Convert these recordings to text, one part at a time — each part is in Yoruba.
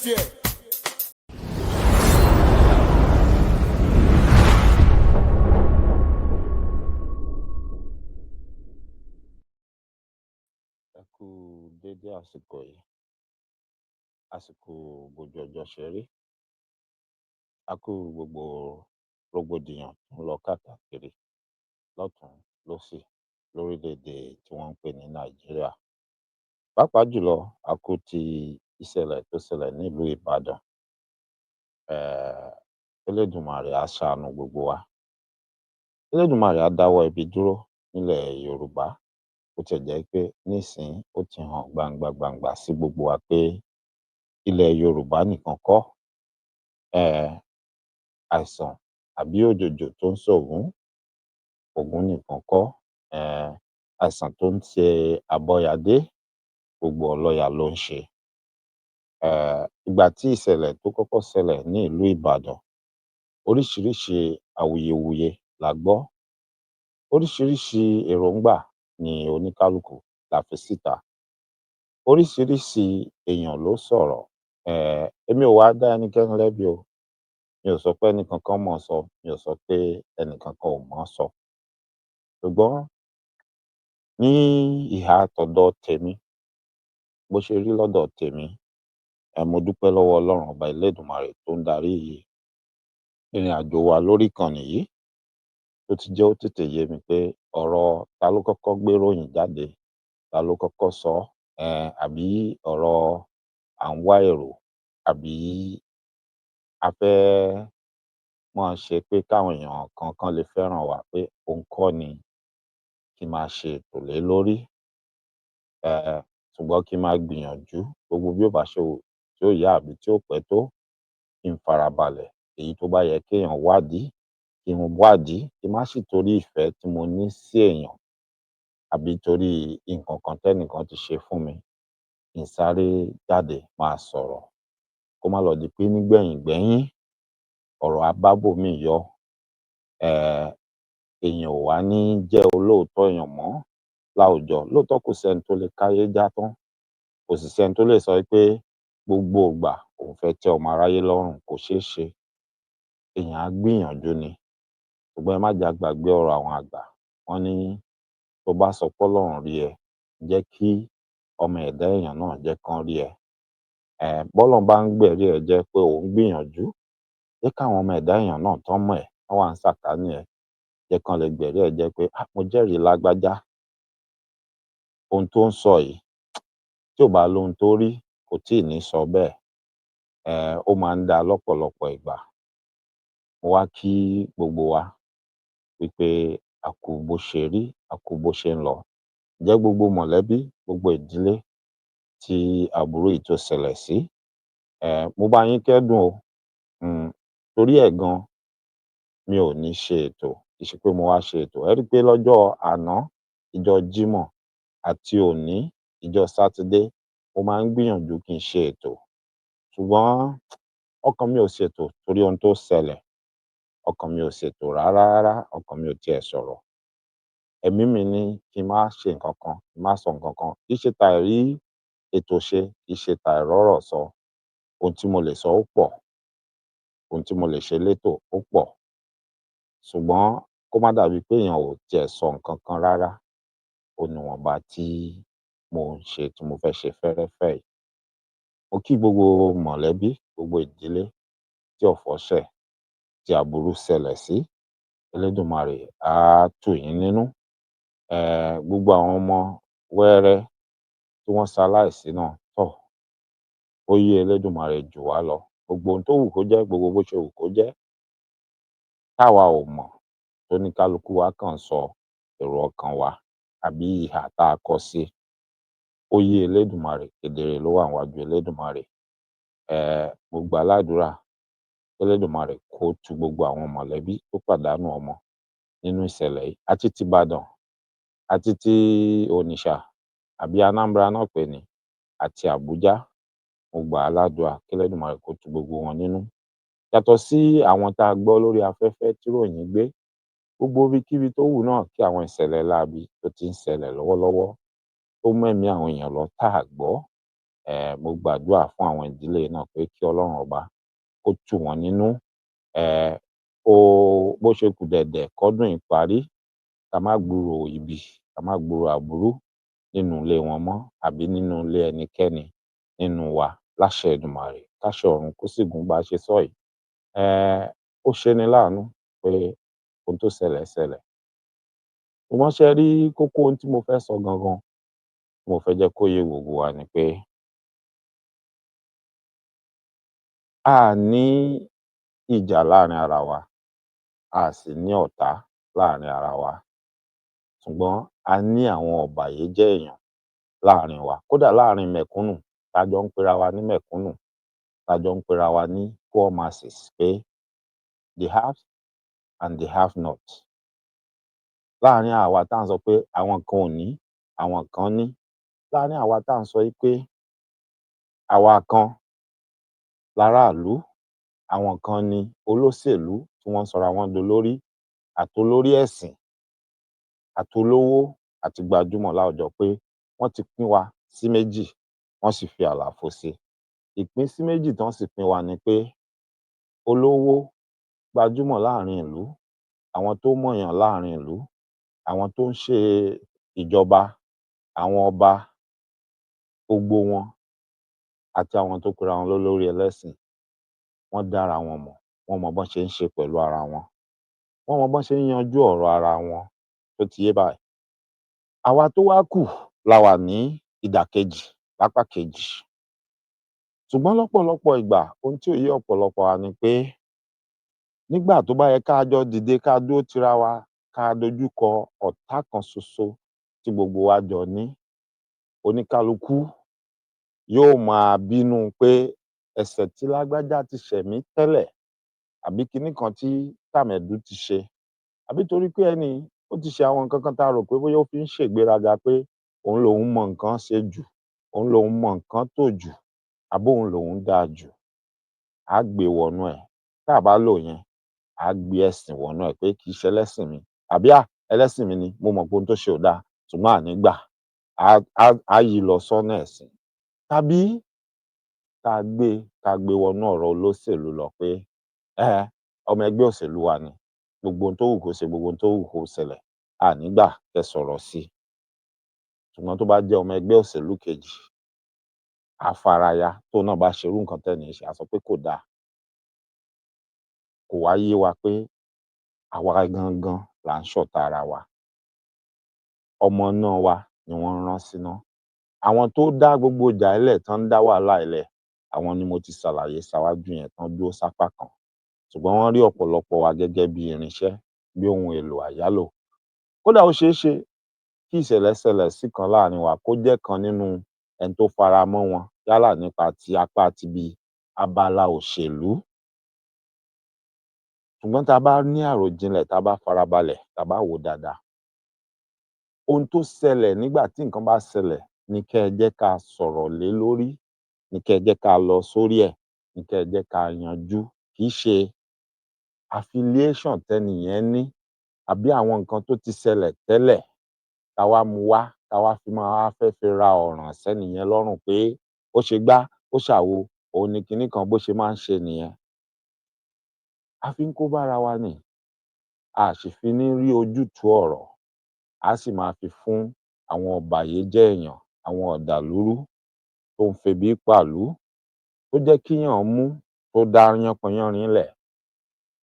fear. Ẹ kú dédé àsìkò yìí, àsìkò bójú ọjọ́ ṣe rí, a kú gbogbo rògbòdìyàn tó ń lọ káàkiri lọ́tùn-ún lósì lórílẹ̀‐èdè tí wọ́n ń pè ní Nàìjíríà. Pàápàá jùlọ, a kú ti ìṣẹ̀lẹ̀ tó ṣẹlẹ̀ nílùú Ìbàdàn. Elédùmarè á ṣàánú gbogbo wa. Elédùmarè á dáwọ́ ibi dúró nílẹ̀ Yorùbá, bó tiẹ̀ jẹ́ pé nísìnyí ó ti hàn gbangba sí gbogbo wa pé ilẹ̀ Yorùbá nìkan kọ́, àìsàn àbí òjòjò tó ń ṣògún, Ògún nìkan kọ́, àìsàn tó ń ṣe Abọ́yadé, gbogbo ọlọ́ya ló ń ṣe. Ìgbà tí ìṣẹ̀lẹ̀ tó kọ́kọ́ ṣẹlẹ̀ ní ìlú Ìbàdàn, oríṣiríṣi awuyewuye la gbọ́, oríṣiríṣi èròǹgbà ni oníkálukú la fi síta, oríṣiríṣi èèyàn ló sọ̀rọ̀. Èmi ò wá dá ẹnikẹ́ni lẹ́bi o, mi ò sọ pé ẹnìkankan mọ̀ ọ́n sọ, mi ò sọ pé ẹnìkankan ò mọ̀ ọ́n sọ. Ṣùgbọ́n ní ìhà tọ̀dọ̀ tèmi, bó ṣe rí lọ́dọ̀ tèmi, mo dúpẹ́ lọ́wọ́ Ọlọ́run ọba Elédùmarè tó ń darí ìrìn àjò wa lórí ìkànnì yìí, tó ti jẹ́ ó tètè yé mi pé ọ̀rọ̀ ta ló kọ́kọ́ gbé ìròyìn jáde, ta ló kọ́kọ́ sọ ọ́, àbí ọ̀rọ̀ à ń wá èrò, àbí a fẹ́ máa ṣe pé káwọn èèyàn kankan lè fẹ́ràn wa, pé òun kọ́ ni kí n máa ṣe ètò lé lórí. Ṣùgbọ́n kí n máa gbìyànjú gbogbo bí ó bá ṣe wù tí ó yá àbí tí ó pẹ́ tó, kí n farabalẹ̀, èyí tó bá yẹ kéèyàn wádìí kí n wádìí, kí n má sì torí ìfẹ́ tí mo ní sí èèyàn àbí torí nǹkan kan tẹ́nìkan ti ṣe fún mi, kí n sáré jáde máa sọ̀rọ̀, kó má lọ di pé nígbẹ̀yìn ọ̀rọ̀ á bábòmíì yọ. Èèyàn ò wá ní jẹ́ olóòótọ́ èèyàn mọ́ láwùjọ. Lóòótọ́ kò sẹ́ni tó lè káyé já tán, kò sì sẹ́ni tó lè sọ pé gbogbo ìgbà òun fẹ́ tẹ́ ọmọ aráyé lọ́rùn, kò ṣeé ṣe. Èèyàn á gbìyànjú ni. Ṣùgbọ́n ẹ má jẹ́ á gbàgbé ọ̀rọ̀ àwọn àgbà, wọ́n ní tó bá sọ pọ́lọ́run rí ẹ, jẹ́ kí ọmọ ẹ̀dá èèyàn náà jẹ́ kán rí ẹ. Bọ́lọ́run bá ń gbẹ̀rí ẹ jẹ́ pé ò ń gbìyànjú, jẹ́ káwọn ọmọ ẹ̀dá èèyàn náà tán mọ̀ ẹ́, tán wà ní sàkání ẹ, jẹ́ kán lè gbẹ̀rí ẹ jẹ́ pé mo jẹ́rìí lágbájá, ohun tó ń sọ yìí, tí ò bá lóhun tó rí kò tíì ní sọ bẹ́ẹ̀. Ó máa ń dáa lọ́pọ̀lọpọ̀ ìgbà. Mo wá kí gbogbo wa wípé a kú bó ṣe rí, a kú bó ṣe ń lọ. Ǹjẹ́ gbogbo mọ̀lẹ́bí, gbogbo ìdílé tí aburú yìí tó ṣẹlẹ̀ sí, mo bá yín kẹ́dùn o. Torí ẹ̀ gan mi ò ní ṣe ètò, kì í ṣe pé mo wá ṣe ètò. Ẹ rí i pé lọ́jọ́ àná, ìjọ́ Jímọ̀, àti òní, ìjọ́ Sátidé, mo máa ń gbìyànjú kí n ṣe ètò. Ṣùgbọ́n ọkàn mi ò ṣètò torí ohun tó ṣẹlẹ̀, ọkàn mi ò ṣètò rárá, ọkàn mi ò tiẹ̀ sọ̀rọ̀. Ẹ̀mí mi ní kí n má ṣe nǹkan kan, kí n má sọ nǹkan kan. Kì í ṣe tàìrí ètò ṣe, kì í ṣe tàìrọ́rọ̀ sọ. Ohun tí mo lè sọ ó pọ̀, ohun tí mo lè ṣe létò ó pọ̀. Ṣùgbọ́n kó má dàbí pé èèyàn ò tiẹ̀ sọ nǹkan kan rárá, ó níwọ̀nba tí mo ń ṣe, tí mo fẹ́ ṣe fẹ́rẹ́fẹ́ yìí. Mo kí gbogbo mọ̀lẹ́bí, gbogbo ìdílé tí ọ̀fọ̀ ṣẹ̀, tí aburú ṣẹlẹ̀ sí. Elédùmarè á tù yín nínú. Gbogbo àwọn ọmọ wẹ́rẹ́ tí wọ́n ṣaláìsí náà tọ̀, ó yé Elédùmarè jù wá lọ. Gbogbo ohun tó wù kó jẹ́, gbogbo bó ṣe wù kó jẹ́, táwa ò mọ̀, tóníkálukú wa kàn sọ èrò ọkàn wa àbí ìhà tá a kọ sí, ó yé Elédùmarè, kedere ló wà níwájú Elédùmarè. Mo gbà á ládùúrà k'Elédùmarè kó tu gbogbo àwọn mọ̀lẹ́bí tó pàdánù ọmọ nínú ìṣẹ̀lẹ̀ yìí, àti tìbàdàn, àti ti Onitsha àbí Anambra náà pè ní, àti Àbújá. Mo gbà á ládùúrà k'Elédùmarè kó tu gbogbo wọn nínú. Yàtọ̀ sí àwọn tá a gbọ́ lórí afẹ́fẹ́ tíròyìn gbé, gbogbo ibikíbi tó wù náà kí àwọn ìṣẹ̀lẹ̀ láabi tó ti ń ṣẹlẹ̀ lọ́wọ́lọ́wọ́ tó mẹ́mìí àwọn èèyàn lọ tá a gbọ́, Mo gbàdúrà fún àwọn ìdílé náà pé kí Ọlọ́run ọba kó tù wọ́n nínú. um ó bó ṣe kù dẹ̀dẹ̀ kọ́dún yìí parí, ká má gbúròó ibi, ká má gbúròó aburú nínú ilé wọn mọ́ àbí nínú ilé ẹnikẹ́ni nínú wa láṣẹ Èdùmàrè, káṣẹ ọ̀run kó sì gùn bá a ṣe sọ yìí. Ó ṣeni láàánú pé ohun tó ṣẹlẹ̀ ṣẹlẹ̀. Ṣùgbọ́n ṣẹ rí kókó ohun tí mo fẹ́ sọ gangan, tí mo fẹ́ jẹ́ kó yé gbogbo wa ni pé a à ní ìjà láàrin ara wa, a sì ní ọ̀tá láàrin ara wa. Ṣùgbọ́n a ní àwọn ọ̀bàyéjẹ́ èèyàn láàrin wa. Kódà láàrin mẹ̀kúnnù tá jọ ń pera wa ní mẹ̀kúnnù, tá jọ ń pera wa ní poor masses pé the haves and the have not. Láàrin àwa tá ń sọ pé àwọn kan ò ní, àwọn kan ní. Láàrin àwa tá ń sọ wí pé àwa kan laráàlú, àwọn kan ni olóṣèlú tí wọ́n sọra wọ́n dolórí, àtolórí ẹ̀sìn, àtolówó, àti gbajúmọ̀ láwùjọ pé wọ́n ti pín wa sí méjì, wọ́n sì fi àlàfo sí i. Ìpín sí méjì tán sì pín wa ni pé olówó gbajúmọ̀ láàrin ìlú, àwọn tó mọ̀yàn láàrin ìlú, àwọn tó ń ṣe ìjọba, àwọn ọba, gbogbo wọn àti àwọn tó pera wọn lólórí ẹlẹ́sìn, wọ́n dára wọn mọ̀, wọ́n mọ bọ́n ṣe ń ṣe pẹ̀lú ara wọn, wọ́n mọ bọ́n ṣe ń yanjú ọ̀rọ̀ ara wọn, ṣó ti yé báyìí. Àwa tó wá kù la wà ní ìdàkejì, lápá kejì. Ṣùgbọ́n lọ́pọ̀lọpọ̀ ìgbà ohun tí ò yé ọ̀pọ̀lọpọ̀ wa ni pé nígbà tó bá yẹ ká jọ dìde ká dúró tira wa, ká dojúkọ ọ̀tá kan ṣoṣo tí gbogbo wa jọ ní, oníkálukú yóò máa bínú pé ẹ̀ṣẹ̀ tí lágbájá ti ṣẹ̀ mí tẹ́lẹ̀, àbí kinní kan tí tàmẹ̀dú ti ṣe, àbí torí pé ẹni yìí ó ti ṣe àwọn nǹkan kan tá a rò pé bóyá ó fi ń ṣègbéraga pé òun lòun mọ nǹkan ṣe jù, òun lòun mọ nǹkan tò jù, àbóun lòun dáa jù, á gbé e wọnú ẹ̀. Tá à bá lò yẹn, á gbé ẹ̀sìn wọnú ẹ̀ pé kì í ṣẹlẹ́sìn mi, àbí ẹlẹ́sìn mi ni, mo mọ̀ pé ohun tó ṣe ò dáa, ṣùgbọ́n àní gbà, á yí lọ sọ́nà ẹ̀sìn. Tàbí ká gbé wọnú ọ̀rọ̀ olóṣèlú lọ pé ọmọ ẹgbẹ́ òṣèlú wa ni, gbogbo ohun tó wù kó ṣe, gbogbo ohun tó wù kó ṣẹlẹ̀, àní gbà kẹ́ sọ̀rọ̀ sí i. Ṣùgbọ́n tó bá jẹ́ ọmọ ẹgbẹ́ òṣèlú kejì, á faraya tóun náà bá ṣerú nǹkan tẹ́ni yìí ṣe, á sọ pé kò dáa. Kò wá yé wa pé àwa gangan là ń ṣọ̀tá ara wa. Ọmọ iná wa ni wọ́n ń rán síná. Àwọn tó dá gbogbo ìjà yìí lẹ̀, tán ń dá wàhálà yìí lẹ̀, àwọn ni mo ti ṣàlàyé ṣáwájú yẹn tán dúró sápá kan. Ṣùgbọ́n wọ́n rí ọ̀pọ̀lọpọ̀ wa gẹ́gẹ́ bí irinṣẹ́, bí ohun èlò àyálò. Kódà ó ṣeé ṣe kí ìṣẹ̀lẹ̀ ṣẹlẹ̀ síkan láàrin wa kó jẹ́ kan nínú ẹni tó fara mọ́ wọn yálà nípa ti apá tibi abala òṣèlú. Ṣùgbọ́n tá a bá ní àròjinlẹ̀, tá a bá farabalẹ̀, tá a bá wò ó dáadáa, ohun tó ṣẹlẹ̀ nígbà tí nǹkan bá ṣẹlẹ̀ ni kẹ́ ẹ jẹ́ ká sọ̀rọ̀ lé lórí, ni kẹ́ ẹ jẹ́ ká lọ sórí ẹ̀, ni kẹ́ ẹ jẹ́ ká yanjú. Kì í ṣe affiliation tẹ́ni yẹn ní àbí àwọn nǹkan tó ti ṣẹlẹ̀ tẹ́lẹ̀ ká wá mú wá, ká wá fi máa wá fẹ́ fi ra ọ̀ràn sẹ́ni yẹn lọ́rùn pé ó ṣe gbá, ó ṣàwo, òun ni kinní kan bó ṣe máa ń ṣe nìyẹn. A fi ń kóbára wa ni, a sì fi ní rí ojútùú ọ̀rọ̀, á sì máa fi fún àwọn ọ̀bàyéjẹ́ èèyàn, àwọn ọ̀dàlúrú tó ń febi pàlú, tó jẹ́ kíyàn mú, tó dá yánpọnyánrin lẹ̀,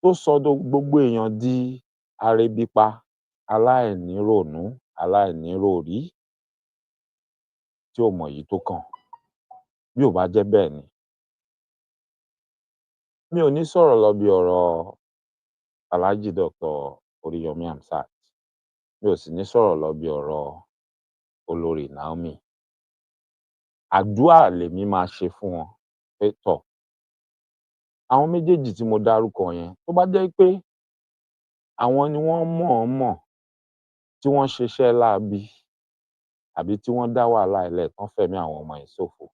tó sọ gbogbo èèyàn di arebipa, aláìníròònú, aláìníròrí, tí ò mọ̀yí tó kàn. Bí ò bá jẹ́ bẹ́ẹ̀ ni, mi ò ní sọ̀rọ̀ lọ bí ọ̀rọ̀ Alhaji Dr. Oríyọmí Hamzat, mi ò sì ní sọ̀rọ̀ lọ bí ọ̀rọ̀ Olorì Naomi. Àdúà lèmi máa ṣe fún wọn pé tọ̀, àwọn méjèèjì tí mo dárúkọ yẹn, tó bá jẹ́ pé àwọn ni wọ́n mọ̀ọ́mọ̀ tí wọ́n ṣeṣẹ́ láabi àbí tí wọ́n dá wàhálà ilẹ̀ tán fẹ̀mí àwọn ọmọ yìí ṣòfò,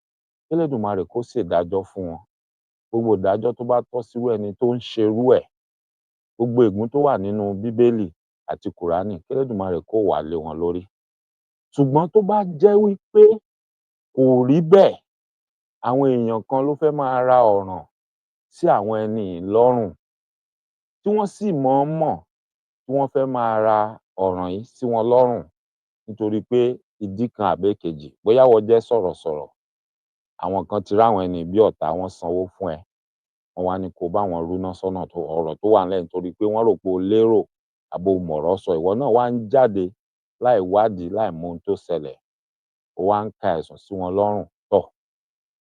k'Elédùmarè kó ṣèdájọ́ fún wọn. Gbogbo ìdájọ́ tó bá tọ́ sírú ẹni tó ń ṣerú ẹ̀, gbogbo ègún tó wà nínú Bíbélì àti Kùránì, k'Elédùmarè kó wà á lé wọn lórí. Ṣùgbọ́n tó bá jẹ́ wí pé kò rí bẹ́ẹ̀, àwọn èèyàn kan ló fẹ́ máa ra ọ̀ràn sí àwọn ẹni yìí lọ́rùn, tí wọ́n sì mọ̀ọ́mọ̀ tí wọ́n fẹ́ máa ra ọ̀ràn yìí sí wọn lọ́rùn nítorí pé ìdí kan àbẹ́kejì, bóyá ìwọ jẹ́ sọ̀rọ̀sọ̀rọ̀, àwọn kan ti ráwọn ẹni bí ọ̀tá, wọ́n sanwó fún ẹ, wọ́n wá ní kó bá wọn rúná sọ́nà ọ̀rọ̀ tó wà nílẹ̀ nítorí pé wọ́n rò pé o lérò àbí o mọ̀rọ̀ sọ, ìwọ náà wá ń jáde láì wádìí, láì mọ ohun tó ṣẹlẹ̀, ó wá ń ka ẹ̀sùn sí wọn lọ́rùn.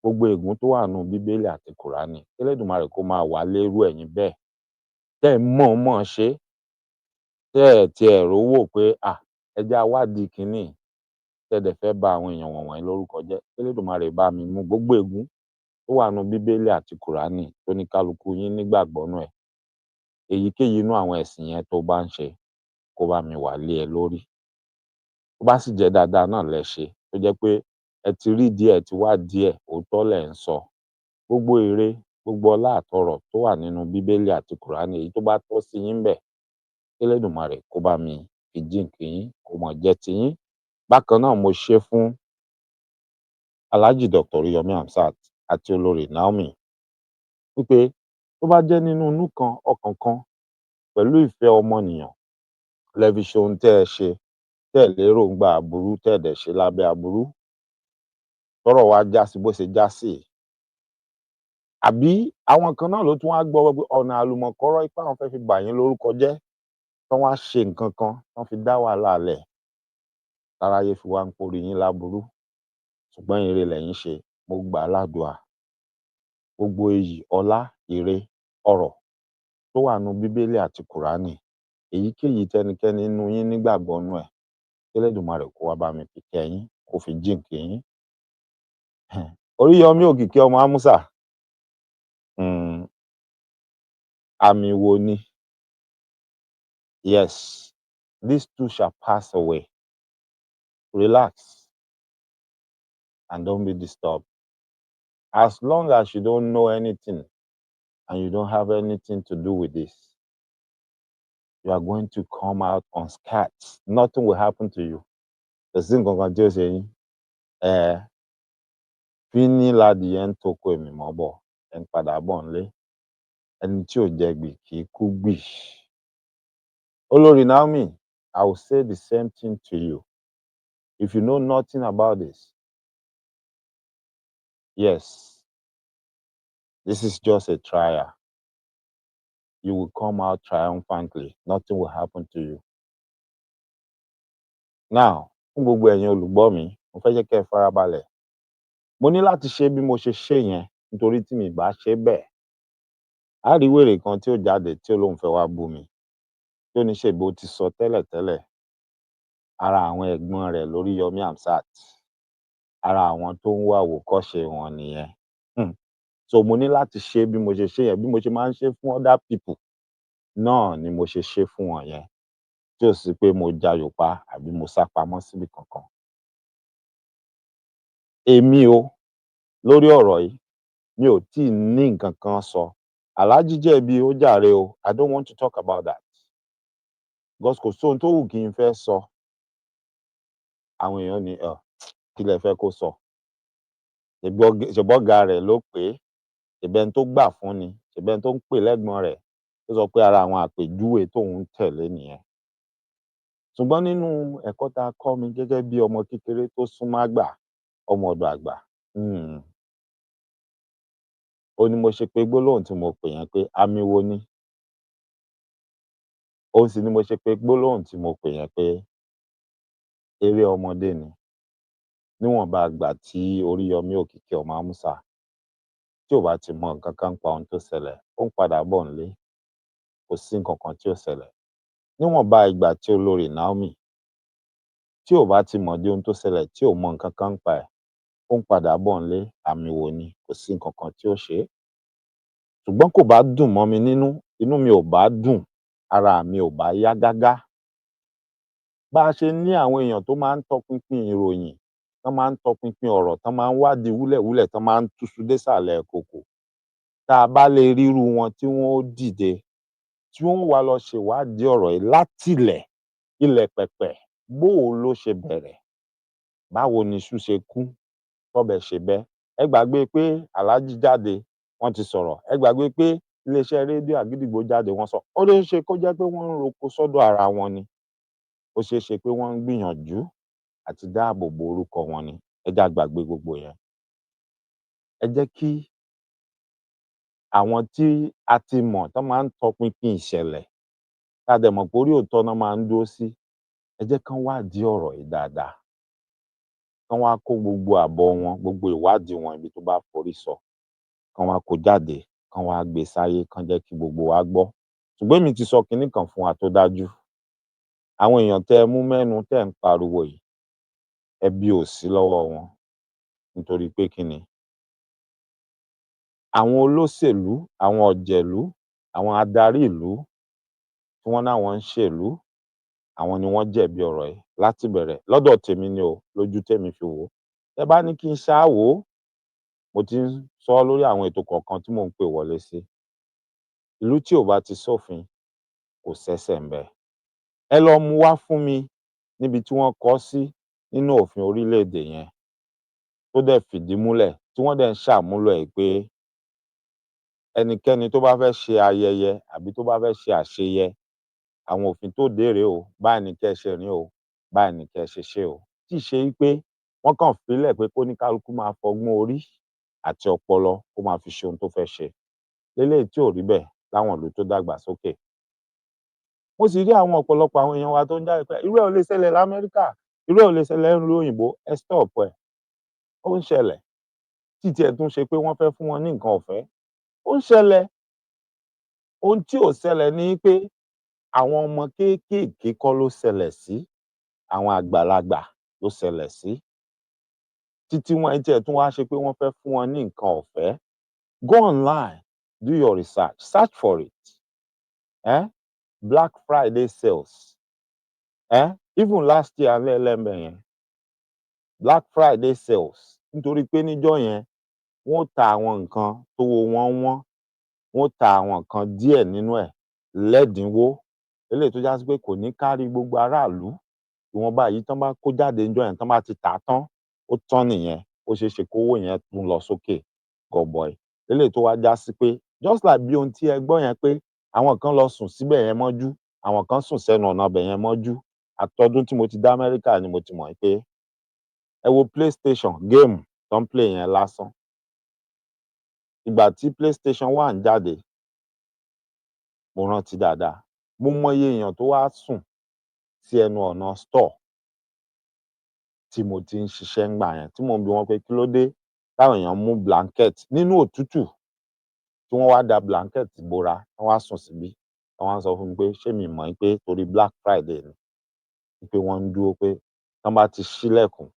Gbogbo ègún tó wà nínú Bíbélì àti Kùránì, k'Elédùmarè kó máa wá lé irú ẹ̀yin bẹ́ẹ̀ tẹ́ ẹ̀ ń mọ̀ọ́mọ̀ ṣe é, tẹ́ ẹ̀ tiẹ̀ rówó pé ẹ jẹ́ á wádìí kiní yìí, tẹ́ ẹ dẹ̀ fẹ́ ba àwọn èèyàn wọ̀nwọ̀nyí lórúkọ jẹ́. K'Elédùmarè bá mi mú gbogbo ègún tó wà nínú Bíbélì àti Kùránì tóníkálukú yín nígbàgbọ́ nínú ẹ̀, èyíkéyìí nínú àwọn ẹ̀sìn yẹn tó bá ń ṣe, kó bá mi wá lé ẹ lórí. Tó bá sì jẹ́ dáadáa náà lẹ ṣe, tó jẹ́ pé ẹ ti rídìí ẹ̀, ẹ ti wádìí ẹ̀, òótọ́ lẹ̀ ń sọ, gbogbo ire, gbogbo ọlá àtọrọ̀ tó wà nínú Bíbélì àti Kùránì, èyí tó bá tọ́ sí yín ńbẹ̀, k'Elédùmarè kó bá mi fi jíǹkí yín, kó máa jẹ́ tiyín. Bákan náà mo ṣé fún Alhaji Dr. Oríyọmí Hamzat àti Olorì Naomi wípé tó bá jẹ́ nínú inú kan, ọkàn kan, pẹ̀lú ìfẹ́ ọmọnìyàn lẹ fi ṣe ohun tẹ́ ẹ ṣe, tẹ́ ẹ̀ léròńgbà aburú, tẹ́ ẹ̀ dẹ̀ ṣe lábẹ́ aburú, tọ́rọ̀ wá já sí bó ṣe já sí yìí. Àbí àwọn kan náà ló tún wá gbọ́ pé ọ̀nà àlùmọ̀kọ́rọ́ ipá àwọn fẹ́ fi bà yín lórúkọ jẹ́, tán wá ṣe nǹkan kan, tán fi dá wàhálà lẹ̀, táráyé fi wá ń porí yín láburú, ṣùgbọ́n ire lẹ̀yin ṣe. Mo gbà á ládùúà, gbogbo iyì, ọlá, ire, ọrọ̀ tó wà nínú Bíbélì àti Kùránì, èyíkéyìí tẹ́nikẹ́ni nínú yín nígbàgbọ́ nínú ẹ̀, k'Elédùmarè kó wá bá mi fi kẹ́ yín, kó fi jíǹkí yín. Oríyọmí Òkìkí ọmọ Ámúsà, àmì wo ni? Yes, this too shall pass away. Relax and don't be disturbed. As long as you don't know anything and you don't have anything to do with this, you are going to come out unscathed. Nothing will happen to you. Kò sí nǹkan kan tí ó ṣe yín. Fíní ladìyẹ ń toko èmì mọ́bọ̀, ẹ̀ ń padà bọ̀ ńlé. Ẹni tí ò jẹ gbì kì í kú gbì. Olorì Naomi, I will say the same thing to you. If you know nothing about this, yes, this is just a trial. You will come out triumphantly. Nothing will happen to you. Now, fún gbogbo ẹ̀yin olùgbọ́ mi, mo fẹ́ jẹ́ kẹ́ ẹ farabalẹ̀. Mo ní láti ṣe bí mo ṣe ṣe yẹn nítorí tí mi ì bá ṣe bẹ́ẹ̀, á rí wèrè kan tí ó jáde tí ó lóun fẹ́ wá bú mi, tí ó ní ṣèbí ó ti sọ tẹ́lẹ̀tẹ́lẹ̀, ara àwọn ẹ̀gbọ́n rẹ̀ l'Oríyọmí Hamzat, ara àwọn tó ń wá àwòkọ́ṣe wọn nìyẹn. So mo ní láti ṣe bí mo ṣe ṣe yẹn, bí mo ṣe máa ń ṣe fún other people náà ni mo ṣe ṣe fún wọn yẹn, tí ò sí pé mo jayò pa àbí mo sá pamọ́ síbì kankan. Èmi o, lórí ọ̀rọ̀ yìí, mi ò tíì ní nǹkan kan sọ. Alhaji jẹ̀bi, ó jàre o, I don't want to talk about that. Because kò sóhun tó wù kí n fẹ́ sọ. Àwọn èèyàn ní kí lẹ fẹ́ kó sọ? Ṣèbọ́gà rẹ̀ ló pè é, ṣèbí ẹni tó gbà fún ni, ṣèbí ẹni tó ń pè lẹ́gbọ̀n rẹ̀, tó sọ pé ara àwọn àpèjúwe tóun ń tẹ̀lé nìyẹn. Ṣùgbọ́n nínú ẹ̀kọ́ tá a kọ́ mi gẹ́gẹ́ bí ọmọ kékeré tó súnmọ́ àgbà, ọmọ ọ̀dọ̀ àgbà, ó ní mo ṣe pé gbólóhùn tí mo pè yẹn pé àmì wo ni? Òun sì ni mo ṣe pé gbólóhùn tí mo pè yẹn pé eré ọmọdé ni. Níwọ̀nba ìgbà tí Oríyọmí Òkìkí ọmọ Ámúsà tí ò bá ti mọ nǹkan kan nípa ohun tó ṣẹlẹ̀, ó ń padà bọ̀ ńlé, kò sí nǹkan kan tí ó ṣẹlẹ̀. Níwọ̀nba ìgbà tí Olorì Naomi tí ò bá ti mọ̀dí ohun tó ṣẹlẹ̀, tí ò mọ nǹkan kan nípa ẹ̀, ó ń padà bọ̀ ńlé, àmì wo ni? Kò sí nǹkan kan tí ó ṣe é. Ṣùgbọ́n kò bá dùn mọ́ mi nínú, inú mi ò bá dùn, ara mi ò bá yá gágá. Bá a ṣe ní àwọn èèyàn tó máa ń tọpinpin ìròyìn, tán máa ń tọpinpin ọ̀rọ̀, tán máa ń wádìí wúlẹ̀wúlẹ̀, tán máa ń túṣu désàlẹ̀ ìkòkò, tá a bá lè rírú wọn tí wọ́n ó dìde, tí wọ́n ó wá lọ ṣèwádìí ọ̀rọ̀ yìí látilẹ̀, ilẹ̀ pẹ̀pẹ̀, bó o ló ṣe bẹ̀rẹ̀, báwo ni iṣu ṣe kú, tọ́bẹ̀ ṣe bẹ́, ẹ gbàgbé pé Alhaji jáde wọ́n ti sọ̀rọ̀, ẹ gbàgbé pé iléeṣẹ́ rédíò Àgídìgbo jáde wọ́n sọ. Ó lè ṣe kó jẹ́ pé wọ́n ń roko sọ́dọ̀ ara wọn ni. Ó ṣeé ṣe pé wọ́n ń gbìyànjú àti dáàbò bo orúkọ wọn ni. Ẹ jẹ́ á gbàgbé gbogbo yẹn. Ẹ jẹ́ kí àwọn tí a ti mọ̀ tán máa ń tọpinpin ìṣẹ̀lẹ̀, tá a dẹ̀ mọ̀ pé orí òótọ́ ná máa ń dúró sí, ẹ jẹ́ kán wádìí ọ̀rọ̀ yìí dáadáa. Kán wá kó gbogbo àbọ̀ wọn, gbogbo ìwádìí wọn ibi tó bá forí sọ, kán wá kó jáde, kán wá gbé e sáyé, kán jẹ́ kí gbogbo wa gbọ́. Ṣùgbọ́n èmi ti sọ kinní kan fún wa tó dájú. Àwọn èèyàn tẹ́ ẹ mú mẹ́nu tẹ́ ẹ̀ ń pariwo yìí, ẹbi ò sí lọ́wọ́ wọn. Nítorí pé kí ni? Àwọn olóṣèlú, àwọn ọ̀jẹ̀lú, àwọn adarí ìlú tí wọ́n náwọn ń ṣèlú, àwọn ni wọ́n jẹ̀bi ọ̀rọ̀ yìí látìbẹ̀rẹ̀. Lọ́dọ̀ tèmi ni o, lójú témi fi wò ó. Tẹ́ bá ní kí n ṣáá wò ó, mo ti ń sọ ọ́ lórí àwọn ètò kọ̀ọ̀kan tí mò ń pè wọlé sí. Ìlú tí ò bá ti sófin, kò sẹ́sẹ̀ ńbẹ̀. Ẹ lọ mú wá fún mi níbi tí wọ́n kọ ọ́ sí nínú òfin orílẹ̀-èdè yẹn tó dẹ̀ fìdí múlẹ̀, tí wọ́n dẹ̀ ń ṣàmúlò ẹ̀ pé ẹnikẹ́ni tó bá fẹ́ ṣe ayẹyẹ àbí tó bá fẹ́ ṣe àṣeyẹ, àwọn òfin tó dé rèé o, báyìí ni kẹ́ ẹ ṣe rìn o, báyìí ni kẹ́ ẹ ṣe ṣé o. Tí ì ṣe wípé wọ́n kàn fi í lẹ̀ pé kóníkálukú máa fọgbọ́n orí àti ọpọlọ kó máa fi ṣe ohun tó fẹ́ ṣe. Léléyìí tí ò rí bẹ́ẹ̀ láwọn ìlú tó dàgbà sókè. Mo sì rí àwọn ọ̀pọ̀lọpọ̀ àwọn èèyàn wa tó ń jáde pé irú ẹ̀ ò lè ṣẹlẹ̀ l'Amẹ́ríkà, irú ẹ̀ ò lè ṣẹlẹ̀ nílùú òyìnbó, ẹ stop ẹ̀. Ó ń ṣẹlẹ̀. Tí tiẹ̀ tún ṣe pé wọ́n fẹ́ fún wọn ní nǹkan ọ̀fẹ́, ó ń ṣẹlẹ̀. Ohun tí ò ṣẹlẹ̀ ni pé àwọn ọmọ kéékèèké kọ́ ló ṣẹlẹ̀ sí, àwọn àgbàlagbà ló ṣẹlẹ̀ sí. Títí wọn tiẹ̀ tún wá ṣe pé wọ́n fẹ́ fún wọn ní nǹkan ọ̀fẹ́. Go online, do your research, search for it. Black Friday sales. Even last year ńbẹ̀ yẹn, Black Friday sales, nítorí pé níjọ́ yẹn wọ́n ó ta àwọn nǹkan tówó wọn wọ́n, wọ́n ó ta àwọn nǹkan díẹ̀ nínú ẹ̀ lẹ́dínwó, eléyìí tó já sí pé kò ní kárí gbogbo aráàlú. Ìwọ̀nba èyí tán bá kó jáde níjọ́ yẹn tán bá ti tà á tán, ó tán nìyẹn. Ó ṣeé ṣe kówó yẹn tún lọ sókè gọbọi. Eléyìí tó wá já sí pé just like bí ohun tí ẹ gbọ́ yẹn pé àwọn kan lọ sùn síbẹ̀ yẹn mọ́jú, àwọn kan sùn sẹ́nu ọ̀nà ibẹ̀ yẹn mọ́jú. Àtọdún tí mo ti dé Amẹ́ríkà ni mo ti mọ̀ pé ẹ wo PlayStation géèmù tán ń play yẹn lásán. Ìgbà tí PlayStation 1 jáde, mo rántí dáadáa. Mo mọye èèyàn tó wá sùn sí ẹnu ọ̀nà store tí mo ti ń ṣiṣẹ́ ńgbà yẹn, tí mò ń bi wọ́n pé kí ló dé táwọn èèyàn mú blanket nínú òtútù tí wọ́n wá da blanket bora, wọ́n wá sùn síbí. Wọ́n wá ń sọ fún mi pé ṣé mi ò mọ̀ pé torí Black Friday ni, pé wọ́n ń dúró pé tán bá ti ṣílẹ̀kùn.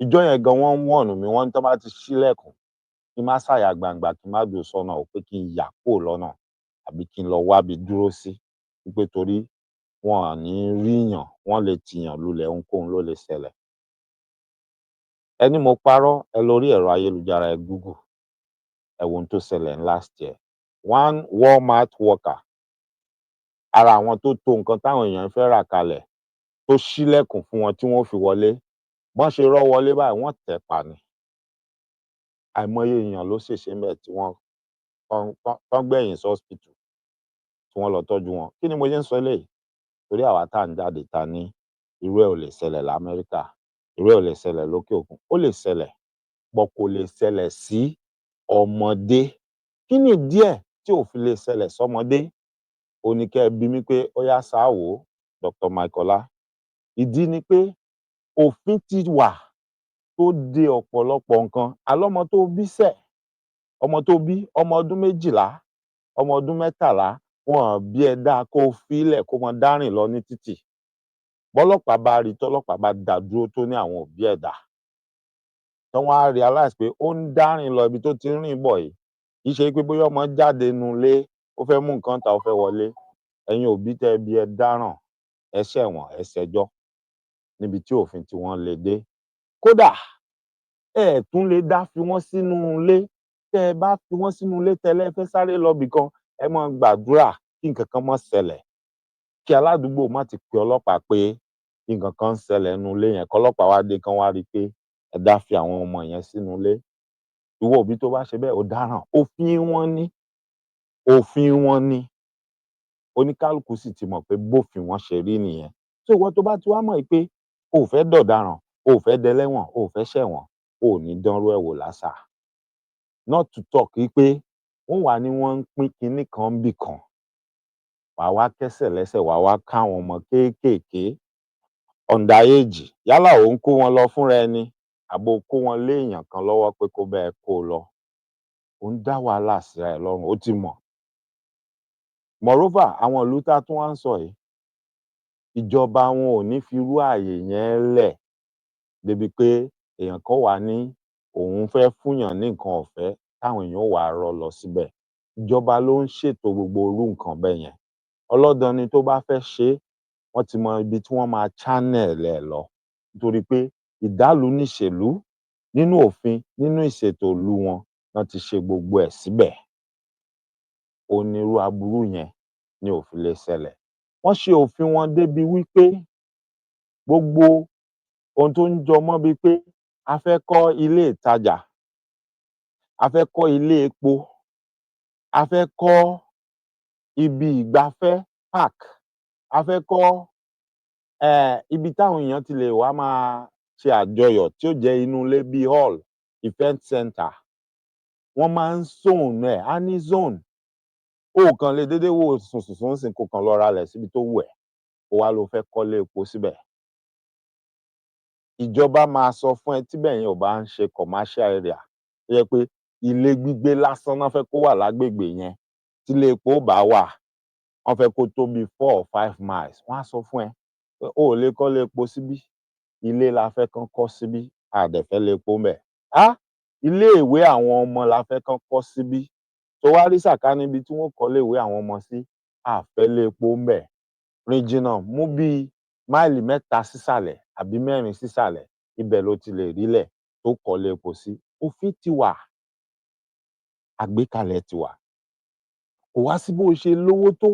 Ìjọ́ yẹn gan wọ́n ń warn mi, wọ́n ní tán bá ti ṣílẹ̀kùn kí n má ṣàyà gbàǹgbà, kí n má dúró sọ́nà o, pé kí n yà kúrò lọ́nà àbí kí n lọ wábi dúró sí. Wípé torí wọn ò ní ríyàn, wọ́n lè tìyàn lulẹ̀, ohunkóhun ló lè ṣẹlẹ̀. Ẹ ní mo parọ́, ẹ lọ orí ẹ̀rọ ayélujára, ẹ Google, ẹ wo ohun tó ṣẹlẹ̀ ní last year. One Walmart worker, ara àwọn tó to nǹkan táwọn èèyàn fẹ́ rà kalẹ̀, tó ṣílẹ̀kùn fún wọn tí wọ́n fi wọlé. Bọ́n ṣe rọ́ wọlé báyìí, wọ́n tẹ̀ pa ni. Àìmọye èèyàn ló ṣèṣe ńbẹ̀ tí wọ́n tán gbẹ̀yìn sọ́spítù tí wọ́n lọ tọ́jú wọn. Kí ni mo ṣe ń sọ eléyìí? Torí àwa tá à ń jáde ta ní irú ẹ̀ ò lè ṣẹlẹ̀ l'Amẹ́ríkà, irú ẹ̀ ò lè ṣẹlẹ̀ lókè òkun. Ó lè ṣẹlẹ̀, but kò lè ṣẹlẹ̀ sí ọmọdé. Kí nìdí ẹ̀ tí ò fi lè ṣẹlẹ̀ sọ́mọdé? Òun ni kẹ́ ẹ bi mí pé ó yá ṣáá wò ó, Dr. Mike Ọlá. Ìdí ni pé òfin ti wà tó de ọ̀pọ̀lọpọ̀ nǹkan. Àlọ́mọ tó o bí sẹ̀, ọmọ tó o bí, ọmọ ọdún 12, ọmọ ọdún 13, wọn ò bí ẹ dáa kó o fi í lẹ̀ kó máa dá rìn lọ ní títì. Bọ́lọ́pàá bá rí i, tọ́lọ́pàá bá dá a dúró tó ní àwọn ò bí ẹ̀ dá, tán wá realize pé ó ń dá rìn lọ ibi tó ti ń rìn bọ̀ yìí, kì í ṣe pé bóyá ọmọ jáde nulé, ó fẹ́ mú nǹkan ńta, ó fẹ́ wọlé. Ẹ̀yin òbí tẹ́ ẹ bí, ẹ dáràn, ẹ ṣẹ̀wọ̀n, ẹ ṣẹjọ́ níbi tí òfin tiwọn le dé. Kódà ẹ ẹ̀ tún lè dá fi wọ́n sínú ilé. Tẹ́ ẹ bá fi wọ́n sínú ilé tẹ́ ẹ lẹ́ fẹ́ sáré lọ ibìkan, ẹ máa gbàdúrà kí nǹkan kan má ṣẹlẹ̀. Kí aládùúgbò má ti pe ọlọ́pàá pé nǹkan kan ń ṣẹlẹ̀ nínú ilé yẹn, kọ́lọ́pàá wá dé kán wá rí i pé ẹ dá fi àwọn ọmọ yẹn sínú ilé. ìwọ òbí tó bá ṣe bẹ́ẹ̀ ó dáràn. Òfin wọn ni oníkálùkù sì ti mọ̀ pé bófin wọn ṣe rí nìyẹn. So ìwọ tó bá ti wá mọ̀ pé o ò fẹ́ dọ̀daràn, o ò fẹ́ dẹlẹ́wọ̀n, o ò fẹ́ ṣẹ̀wọ̀n, o ò ní dánrú ẹ̀ wò lásà. Not to talk wípé wọ́n wá ní wọ́n ń pín kinní kan ńbìkan, wàá wá kẹ́sẹ̀ lẹ́sẹ̀, wàá wá káwọn ọmọ kéékèèké underage yálà ò ń kó wọn lọ fúnra ẹni àbo kó wọn lé èèyàn kan lọ́wọ́ pé kó bá ẹ kó o lọ. Ò ń dá wàhálà síra ẹ lọ́rùn, ó ti mọ̀. Moreover, àwọn ìlú tá a tún wá ń sọ yìí, ìjọba wọn ò ní fi irú ààyè yẹn lẹ̀ débi pé èèyàn kan wá ní òun fẹ́ fúnyàn ní nǹkan ọ̀fẹ́ táwọn èèyàn ó wá rọ́ lọ síbẹ̀. Ìjọba ló ń ṣètò gbogbo irú nǹkan bẹ́yẹn. Ọlọ́dani tó bá fẹ́ ṣe é, wọ́n ti mọ ibi tí wọ́n máa channel ẹ̀ lọ nítorí pé ìdálùú níṣèlú, nínú òfin, nínú ìṣètò ìlú wọn ná ti ṣe gbogbo ẹ̀ síbẹ̀. Òun ni irú aburú yẹn ni ò fi lè ṣẹlẹ̀. Wọ́n ṣe òfin wọn débi wípé gbogbo ohun tó ń jọ mọ́ bíi pé a fẹ́ kọ́ ilé ìtajà, a fẹ́ kọ́ ilé epo, a fẹ́ kọ́ ibi ìgbafẹ́ park, a fẹ́ kọ́ ibi táwọn èèyàn ti lè wá máa ṣe àjọyọ̀ tí ó jẹ́ inú ilé bíi hall, event center. Wọ́n máa ń zone ẹ̀, á ní zone. O ò kàn lè dédé wò sùnsùnsùn ńsìnyí kó kàn lọ ralẹ̀ síbi tó wù ẹ́, kó wá lo fẹ́ kọ́lé epo síbẹ̀. Ìjọba máa sọ fún ẹ tíbẹ̀ yẹn ò bá ń ṣe commercial area tó jẹ́ pé ilé gbígbé lásán ná fẹ́ kó wà lágbègbè yẹn, tílé epo bá wà, wọ́n fẹ́ kó tó bíi 4 or 5 miles, wọ́n á sọ fún ẹ pé o ò lè kọ́lé epo síbí, ilé la fẹ́ kán kọ́ síbí, a dẹ̀ fẹ́ lépo ńbẹ̀. Iléèwé àwọn ọmọ la fẹ́ kán kọ́ síbí, ṣo wá rí sàkání ibi tí wọ́n ó kọ́léèwé àwọn ọmọ sí, a à fẹ́ lépo ńbẹ̀. Rìn jìnnà, mú bíi máìlì 3 sísàlẹ̀ àbí 4 sísàlẹ̀, ibẹ̀ lo ti lè rílẹ̀ tó kọ́lé epo sí. Òfin ti wà, àgbékalẹ̀ ti wà. Kò wá sí bó o ṣe lówó tó,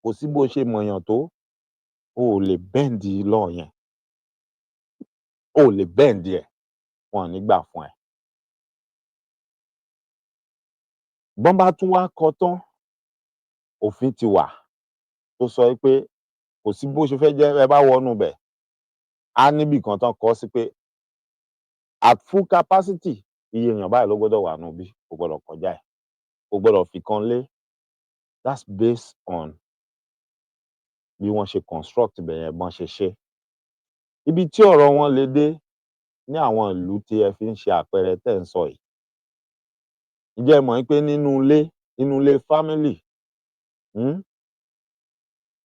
kò sí bó o ṣe mọ̀yàn tó, o ò lè bend law yẹn. O ò lè bend ẹ̀, wọn ò ní gbà fún ẹ. Bọ́n bá tún wá kọ tán, òfin ti wà tó sọ wípé kò sí bó ṣe fẹ́ jẹ́ ẹ bá wọnú bẹ̀, á níbìkan tán kọ sí pé at full capacity iye èèyàn báyìí ló gbọ́dọ̀ wà nínú ibí, kò gbọdọ̀ kọjá ẹ̀, kò gbọdọ̀ fìkan lé. That's based on bí wọ́n ṣe construct ibẹ̀ yẹn bọ́n ṣe ṣé. Ibi tí ọ̀rọ̀ wọn le dé ní àwọn ìlú tí ẹ fi ń ṣe àpẹẹrẹ tẹ́ ẹ̀ ń sọ yìí, ǹjẹ́ ẹ mọ̀ wípé nínú ilé family,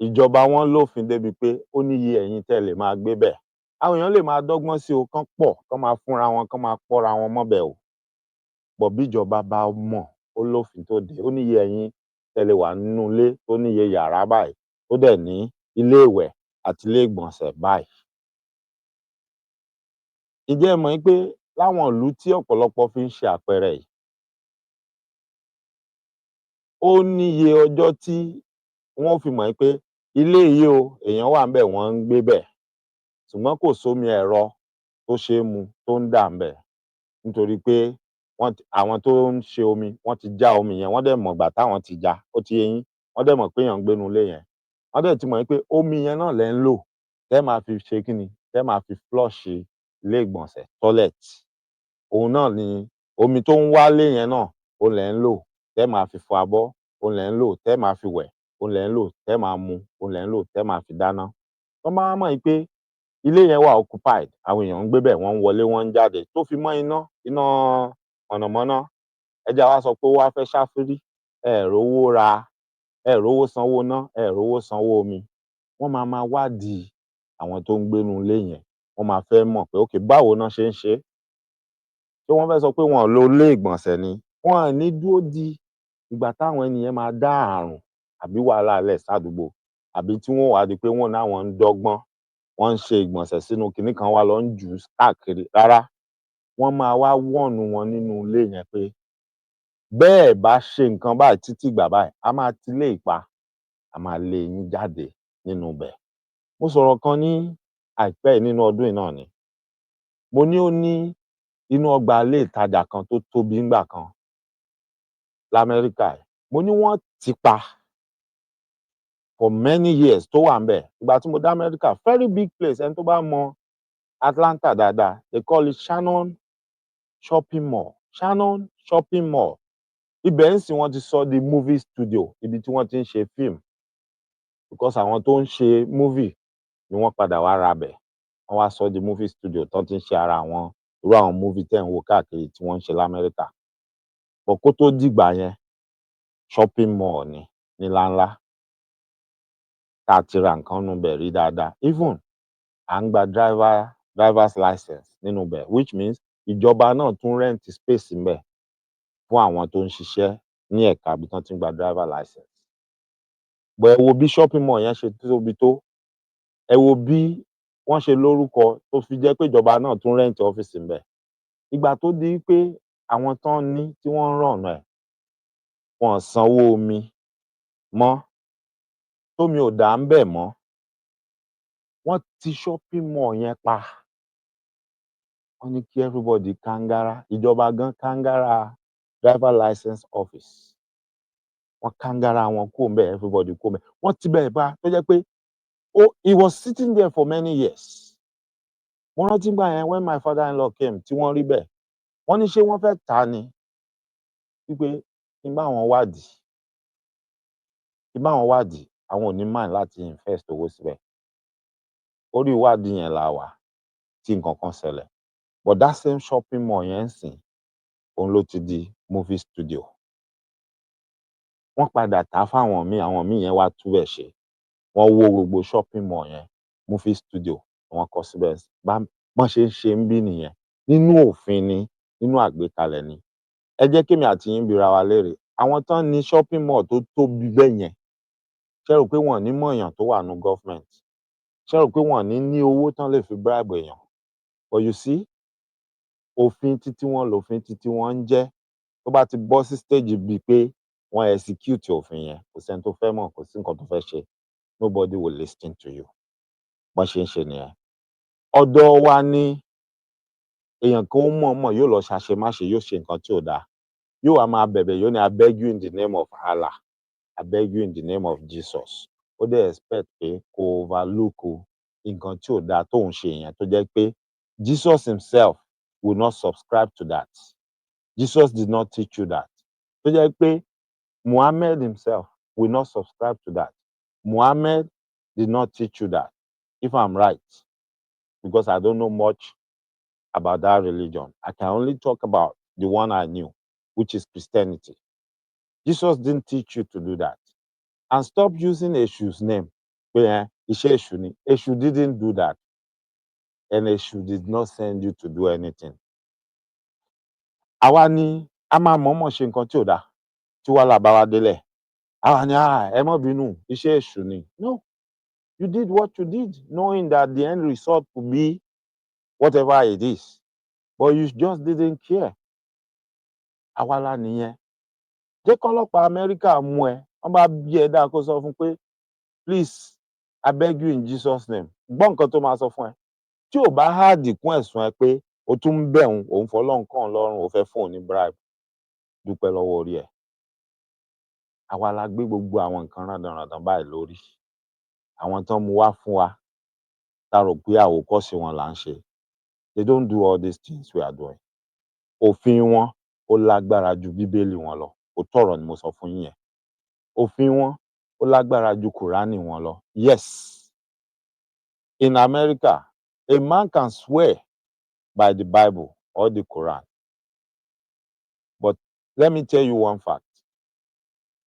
ìjọba wọn lófin débi pé ó níye ẹ̀yin tẹ́ ẹ lè máa gbébẹ̀. Àwọn èèyàn lè máa dọ́gbọ́n sí o, kán pọ̀, kán máa fúnra wọn, kán máa pọ́ra wọn mọ́bẹ̀ o. But bíjọba bá mọ̀, ó lófin tó dé, ó níye ẹ̀yin tẹ́ ẹ lè wà nínú ilé tó níye yàrá báyìí, tó dẹ̀ ní ilé ìwẹ̀ àti ilé ìgbọ̀nsẹ̀ báyìí. Ǹjẹ́ ẹ mọ̀ wípé láwọn ìlú tí ọ̀pọ̀lọpọ̀ fi ń ṣe àpẹẹrẹ yìí, ó níye ọjọ́ tí wọ́n ó fi mọ̀ wípé ilé yìí o, èèyàn wà ńbẹ̀ wọ́n ń gbébẹ̀, ṣùgbọ́n kò sómi ẹ̀rọ tó ṣeé mu tó ń dà ńbẹ̀ nítorí pé àwọn tó ń ṣe omi wọ́n ti já omi yẹn, wọ́n dẹ̀ mọ̀gbà táwọn ti já, ó ti yé yín? Wọ́n dẹ̀ mọ̀ péèyàn ń gbénú ilé yẹn. Wọ́n dẹ̀ ti mọ̀ wípé omi yẹn náà lẹ̀ ń lò tẹ́ máa fi ṣe kíni? Tẹ́ máa fi flush ilé ìgbọ̀nsẹ̀ toilet. Òun náà ni omi tó ń wálé yẹn náà, òun lẹ̀ ń lò tẹ́ máa fi fọ abọ́, òun lẹ̀ ń lò tẹ́ máa fi wẹ̀, òun lẹ̀ ń lò tẹ́ máa mu, òun lẹ̀ ń lò tẹ́ máa fi dáná. Tọ́n bá wá mọ̀ wípé ilé yẹn wà occupied, àwọn èèyàn ń gbébẹ̀, wọ́n ń wọlé, wọ́n ń jáde, tó fi mọ́ iná mọ̀nàmọ́ná, ẹ jẹ́ á wá sọ pé ó wá fẹ́ ṣáfírí, ẹ ẹ̀ rówó sanwó iná, ẹ ẹ̀ rówó sanwó omi, wọ́n máa wádìí àwọn tó ń gbénú ilé yẹn, wọ́n máa fẹ́ mọ̀ pé okay báwo ná ṣe ń ṣe é? Ṣé wọ́n fẹ́ sọ pé wọn ò lo ilé ìgbọ̀nsẹ̀ ni? Wọn ò ní dúró di ìgbà táwọn ẹni yẹn máa dá àrùn àbí wàhálà lẹ̀ sádùúgbò, àbí tí wọ́n ó wá di pé wọ́n ó láwọn ń dọ́gbọ́n, wọ́n ń ṣe ìgbọ̀nsẹ̀ sínú kinní kan, wọ́n á lọ ń jù ú káàkiri. Rárá, wọ́n máa wá warn wọn nínú ilé yẹn pé bẹ́ẹ̀ bá ṣe nǹkan báyìí títí ìgbà báyìí, a máa tilé yìí pa, a máa lé yín jáde nínú ibẹ̀. Mo sọ̀rọ̀ kan ní àìpẹ́ yìí nínú ọdún yìí náà ni. Mo ní ó ní inú ọgbà ilé ìtajà kan tó tóbi ńgbà kan l'Amẹ́ríkà yìí. Mo ní wọ́n tì í pa for many years tó wà ńbẹ̀. Ìgbà tí mo dé Amẹ́ríkà, very big place, ẹni tó bá mọ Atlanta dáadáa, they call it Shannon shopping mall. Shannon shopping mall. Ibẹ̀ ńsìnyí wọ́n ti sọ di movie studio, ibi tí wọ́n ti ń ṣe fíìmù, because àwọn tó ń ṣe movie ni wọ́n padà wá rabẹ̀. Wọ́n wá sọ di movie studio tán ti ń ṣe ara àwọn irú àwọn movie tẹ́ ń wò káàkiri tí wọ́n ń ṣe l'Amẹ́ríkà. But kó tó dìgbà yẹn, shopping mall ni ńláńlá tá a ti ra nǹkan nínú ibẹ̀ rí dáadáa. Even à ń gba driver's license nínú ibẹ̀, which means ìjọba náà tún rent space ńbẹ̀ fún àwọn tó ń ṣiṣẹ́ ní ẹ̀ka ibi tán ti ń gba driver license. But ẹ wo bí shopping mall yẹn ṣe tóbi tó, ẹ wo bí wọ́n ṣe lórúkọ tó fi jẹ́ pé ìjọba náà tún rent ọ́fíìsì ńbẹ̀. Ìgbà tó di pé àwọn tán ní tí wọ́n ń run ẹ̀, wọn ò sanwó omi mọ́, tómi ò dà ńbẹ̀ mọ́, wọ́n ti shopping mall yẹn pa. Wọ́n ní kí everybody kángára, ìjọba gan kángára driver license office. Wọ́n kángára wọn kúrò ńbẹ̀, everybody kúrò ńbẹ̀. Wọ́n ti bẹ̀ pa tó jẹ́ pé he was sitting there for many years. Mo rántí ńgbà yẹn when my father-in-law came tí wọ́n rí bẹ̀, wọ́n ní ṣé wọ́n fẹ́ tà á ni? Wípé kí n bá wọn wádìí, àwọn ò ní mind láti invest owó síbẹ̀. Orí ìwádìí yẹn la wà tí nǹkan kan ṣẹlẹ̀. But that same shopping mall yẹn ńsìnyí, òun ló ti di movie studio. Wọ́n padà tà á fáwọn míì, àwọn míì yẹn wá túbẹ̀ ṣe. Wọ́n wó gbogbo shopping mall yẹn, movie studio ni wọ́n kọ́ síbẹ̀. Bọ́n ṣe ń ṣe ńbí nìyẹn. Nínú òfin ni, nínú àgbékalẹ̀ ni. Ẹ jẹ́ kémi àti yín bira wa léèrè, àwọn tán ní shopping mall tó tóbi bẹ́yẹn, ṣé ẹ rò pé wọn ò ní mọ̀yàn tó wà nínú government? Ṣé ẹ rò pé wọn ò ní owó tán lè fi bribe èèyàn? But you see, òfin títí wọn lòfin títí wọn ń jẹ́. Tó bá ti bọ́ sí stage bíi pé wọ́n execute òfin yẹn, kò sẹ́ni tó fẹ́ mọ̀, kò sí nǹkan tó fẹ́ ṣe. Nobody will listen to you. Bọ́n ṣe ń ṣe nìyẹn. Ọ̀dọ̀ wa ni èèyàn kan ó mọ̀ọ́mọ̀ yóò lọ ṣàṣemáṣe, yóò ṣe nǹkan tí ò dáa. Yóò wá máa bẹ̀bẹ̀, yóò ní I beg you in the name of Allah, I beg you in the name of Jesus. Ó dẹ̀ expect pé kó overlook nǹkan tí ò dáa tóun ṣe yẹn, tó jẹ́ pé Jesus himself will not subscribe to that. Jesus did not teach you that. Tó jẹ́ pé Muhammad himself will not subscribe to that. Muhammad did not teach you that, if I'm right, because I don't know much about that religion. I can only talk about the one I knew, which is Christianity. Jesus didn't teach you to do that. And stop using Eshu's name. Pé iṣẹ́ Èṣù ni. Eshu didn't do that. And Eshu did not send you to do anything. Àwa ni a máa mọ̀ọ́mọ̀ ṣe nǹkan tí ò dáa, tí wàhálà bá wá délẹ̀. Àwa ni ẹ má bínú, iṣẹ́ Èṣù ni. No, you did what you did, knowing that the end result could be whatever it is. But you just didn't care. Àwa la nìyẹn. Jẹ́ kọ́lọ́pàá Amẹ́ríkà mú ẹ, wọ́n bá bí ẹ dáa kó sọ fún pé please, I beg you in Jesus' name. Gbọ́ nǹkan tó máa sọ fún ẹ. Tí ò bá háàdì kún ẹ̀sùn ẹ pé o tún ń bẹ̀ òun fọlọ́run kàn lọ́rùn, o fẹ́ fún òun ní bribe, dúpẹ́ lọ́wọ́ orí ẹ̀. Àwa la gbé gbogbo àwọn nǹkan rándan-ràndan báyìí lórí. Àwọn tán mú wá fún wa, tá rò pé àwòkọ́ṣe wọn là ń ṣe. They don't do all these things we are doing. Òfin wọn ó lágbára ju Bíbélì wọn lọ. Òótọ́ ọ̀rọ̀ ni mo sọ fún yín yẹn. Òfin wọn ó lágbára ju Kùránì wọn lọ. Yes, in America, a man can swear by the Bible or the Quran. But let me tell you one fact.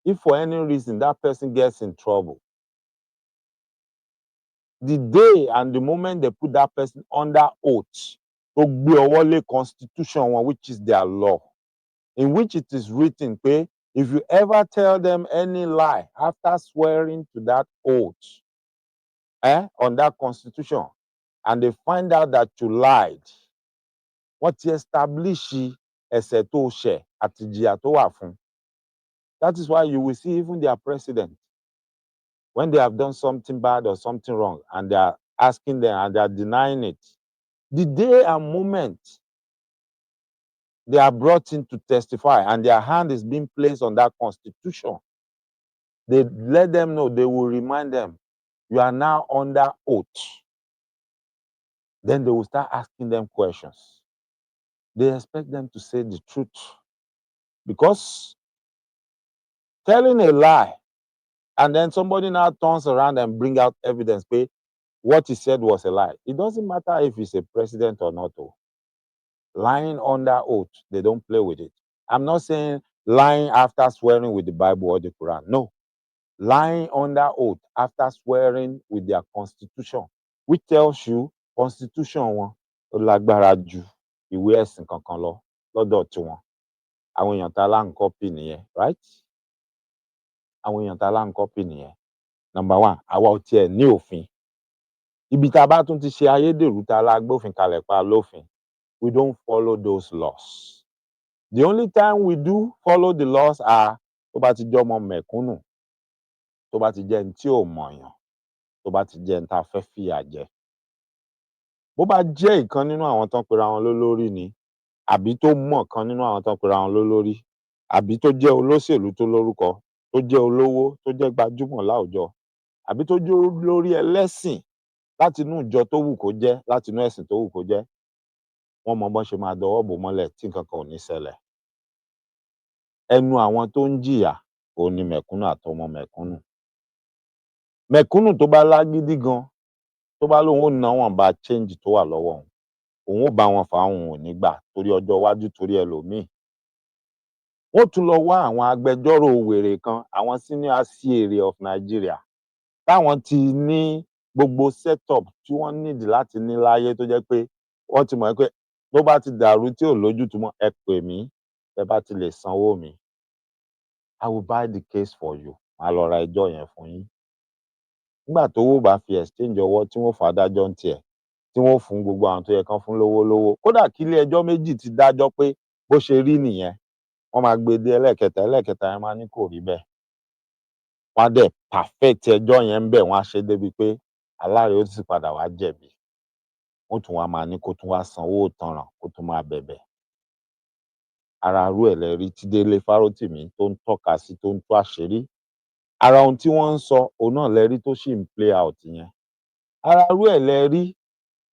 If for any reason that person gets in trouble, the day and the moment they put that person under oath, tó gbé ọwọ́ lé constitution wọn, which is their law, in which it is written pé if you ever tell them any lie after swearing to that oath, on that constitution, and they find out that you lied, wọ́n ti establish ẹ̀ṣẹ̀ tó ṣẹ̀ àti ìjìyà tó wà fún. That is why you will see even their president, when they have done something bad or something wrong, and they are asking them and they are denying it, the day and moment They are brought in to testify, and their hand is being placed on that constitution. They let them know, they will remind them, you are now under oath. Then they will start asking them questions. They expect them to say the truth. Because telling a lie, and then somebody now turns around and bring out evidence, say what he said was a lie. It doesn't matter if he's a president or not. Lying under oath, they don't play with it. I'm not saying lying after swearing with the Bible or the Quran. No. Lying under oath after swearing with their constitution, which tells you constitution wọn ó lágbára ju ìwé ẹ̀sìn kankan lọ lọ́dọ̀ tiwọn. Àwọn èèyàn tá là ń copy nìyẹn, right? Àwọn èèyàn tá là ń copy nìyẹn. Number one, àwa ò tiẹ̀ ní òfin. Ibi tá a bá tún ti ṣe ayédèrú tá a la gbófin kalẹ̀ pa lófin, we don't follow those laws. The only time we do follow the laws are tó bá ti jẹ́ ọmọ mẹ̀kúnnù, tó bá ti jẹ́ ẹni tí ò mọ̀yàn, tó bá ti jẹ́ ẹni tá a fẹ́ fìyà jẹ. Bó bá jẹ́ ìkan nínú àwọn tán pera wọn lólórí ni, àbí tó mọ̀ kan nínú àwọn tán pera wọn lólórí, àbí tó jẹ́ olóṣèlú tó lórúkọ, tó jẹ́ olówó, tó jẹ́ gbajúmọ̀ láwùjọ, àbí tó jẹ́ olórí ẹlẹ́sìn láti inú ìjọ tó wù kó jẹ́, láti inú ẹ̀sìn tó wù kó jẹ́, wọ́n mọ bọ́n ṣe máa dọwọ́ bò mọ́lẹ̀ tí nǹkan kan ò ní ṣẹlẹ̀. Ẹnu àwọn tó ń jìyà òun ni mẹ̀kúnnù àtọmọ mẹ̀kúnnù. Mẹ̀kúnnù tó bá lágídí gan, tó bá lóun ó ná wọ̀nba change tó wà lọ́wọ́ òun ó bá wọn fà á, òun ò ní gbà torí ọjọ́ iwájú, torí ẹlòmíì. Wọ́n tún lọ wá àwọn agbẹjọ́rò wèrè kan, àwọn senior aṣièrè of Nigeria, táwọn ti ní gbogbo setup tí wọ́n need láti ní láyé tó jẹ́ pé wọ́n ti mọ̀ pé tó bá ti dàrú tí ò lójútùú mọ́, ẹ pè mí, tẹ́ bá ti lè sanwó mi. I will buy the case for you. Màá lọ ra ẹjọ́ yẹn fún yín. Nígbà tówó bá fi exchange ọwọ́ tí wọ́n fún adájọ́ ń tiẹ̀, tí wọ́n fún gbogbo àwọn tó yẹ kán fún lówó. Kódà kí ilé ẹjọ́ méjì ti dájọ́ pé bó ṣe rí nìyẹn, wọ́n máa gbé dé ẹlẹ́ẹ̀kẹta yẹn máa ní kò rí bẹ́ẹ̀. Wọ́n á dẹ̀ perfect ẹjọ́ yẹn ńbẹ̀, wọ́n á ṣe débi pé aláre ó sì padà wá jẹ̀bi. Wọ́n tún wá máa ní kó tún wá sanwó ìtanràn, kó tún máa bẹ̀bẹ̀. Ara irú ẹ̀ lẹ rí tí Délé Fárótìmí tó ń tọ́ka sí, tó ń tú àṣírí. Ara ohun tí wọ́n ń sọ òun náà lẹ rí tó ṣì ń play out yẹn. Ara irú ẹ̀ lẹ rí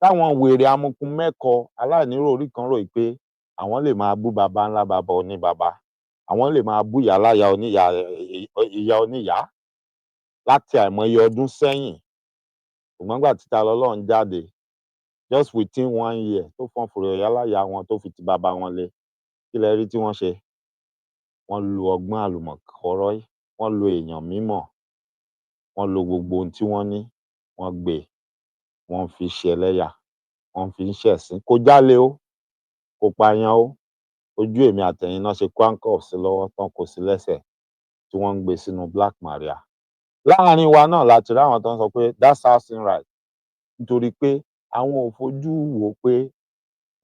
táwọn wèrè amukun mẹ́kọ aláìníròrí kan rò pé àwọn lè máa bú baba ńlá baba oníbaba, àwọn lè máa bú ìyáláyà ìyá oníyá láti àìmọye ọdún sẹ́yìn. Ṣùgbọ́n nígbà tí Talọ́lọ́run jáde, just within 1 year tó fọ́n fùrọ̀ ìyáláyà wọn tó fi ti baba wọn le, kí lẹ rí tí wọ́n ṣe? Wọ́n lo ọgbọ́n àlùmọ̀kọ́rọ́yí, wọ́n lo èèyàn mímọ̀, wọ́n lo gbogbo ohun tí wọ́n ní, wọ́n gbé e, wọ́n fi ṣe ẹlẹ́yà, wọ́n fi ń ṣẹ̀sín. Kò jálè o, kò pààyàn o. Ojú èmi àtẹ̀yin náà ṣe kó handcuff sí lọ́wọ́ tán kó sí lẹ́sẹ̀ tí wọ́n ń gbé sínú Black Maria. Láàárín wa náà la ti ráwọn tó ń sọ pé that sounds right, nítorí pé àwọn ò fojú wò pé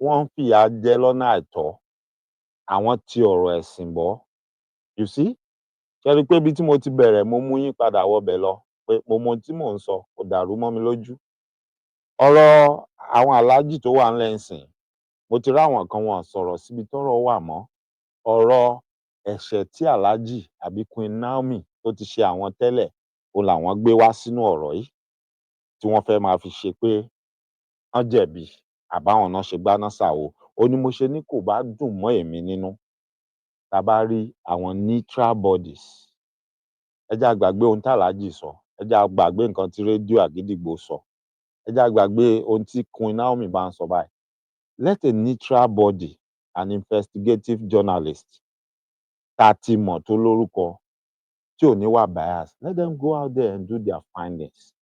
wọ́n ń fìyà jẹ lọ́nà àìtọ́. Àwọn ti ọ̀rọ̀ ẹ̀sìn bọ̀. You see? Ṣé ẹ rí pé ibi tí mo ti bẹ̀rẹ̀ mo mú yín padà wọbẹ̀ lọ pé mo mọ ohun tí mò ń sọ, kò dàrú mọ́ mi lójú. Ọ̀rọ̀ àwọn aláàjì tó wà ńlẹ̀ ńsìn, mo ti ráwọn kan wọn ò sọ̀rọ̀ síbi tọ́rọ̀ wà mọ́. Ọ̀rọ̀ ẹ̀ṣẹ̀ tí aláàjì àbí Queen Naomi tó ti ṣe àwọn tẹ́lẹ̀ òun làwọn gbé wá sínú ọ̀rọ̀ yìí, tí wọ́n fẹ́ máa fi ṣe pé wọ́n jẹ̀bi àbáwọn náà ṣe gbá náà ṣàwo. Ó ní mo ṣe ní kò bá dùn mọ́ èmi nínú tá a bá rí àwọn neutral bodies. Ẹ jẹ́ á gbàgbé ohun táláàjì sọ, ẹ jẹ́ á gbàgbé nǹkan tí rédíò Àgídìgbo sọ, ẹ jẹ́ á gbàgbé ohun tí Queen Naomi bá ń sọ báyìí. Let a neutral body, an investigative journalist tá a ti mọ̀ tó lórúkọ, tí ò ní wà bias, let them go out there and do their findings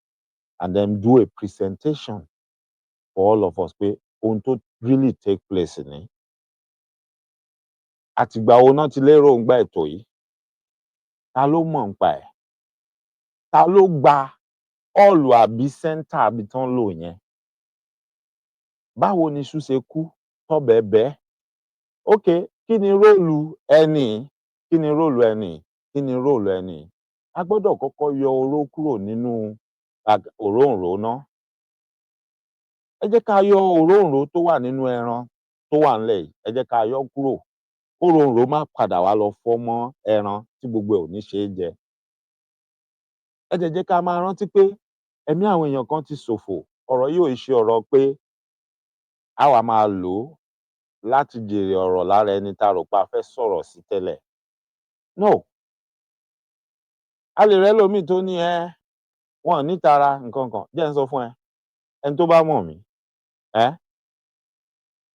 and then do a presentation for all of us pé ohun tó really take place ní. Àtìgbà wo náà ti léròńgbà ètò yìí? Ta ló mọ̀ ńpa ẹ̀? Ta ló gba họ́ọ̀lù àbí center ibi tán ń lò yẹn? Báwo ni iṣu ṣe kú tọ́bẹ̀ bẹ́? Okay, kí ni róòlù ẹni yìí? Kí ni róòlù ẹni yìí? Kí ni róòlù ẹni yìí? A gbọ́dọ̀ kọ́kọ́ yọ oró kúrò nínú òróǹro ná. Ẹ jẹ́ ká yọ òróǹro tó wà nínú ẹran tó wà ńlẹ̀ yìí ẹ jẹ́ ká yọ́ kúrò kóróǹro má padà wá lọ fọ́ mọ́ ẹran tí gbogbo ẹ̀ ò ní ṣeé jẹ. Ẹ dẹ̀ jẹ́ ká máa rántí pé ẹ̀mí àwọn èèyàn kan ti ṣòfò. Ọ̀rọ̀ yìí ò ṣe ọ̀rọ̀ pé á wá máa lò ó láti jèrè ọ̀rọ̀ lára ẹni tá a rò pé a fẹ́ sọ̀rọ̀ sí tẹ́lẹ̀. No. A lè rẹ́lòmíì tó ní wọn ò nítara nǹkan kan. Jẹ́ n sọ fún ẹ, ẹni tó bá mọ̀ mí,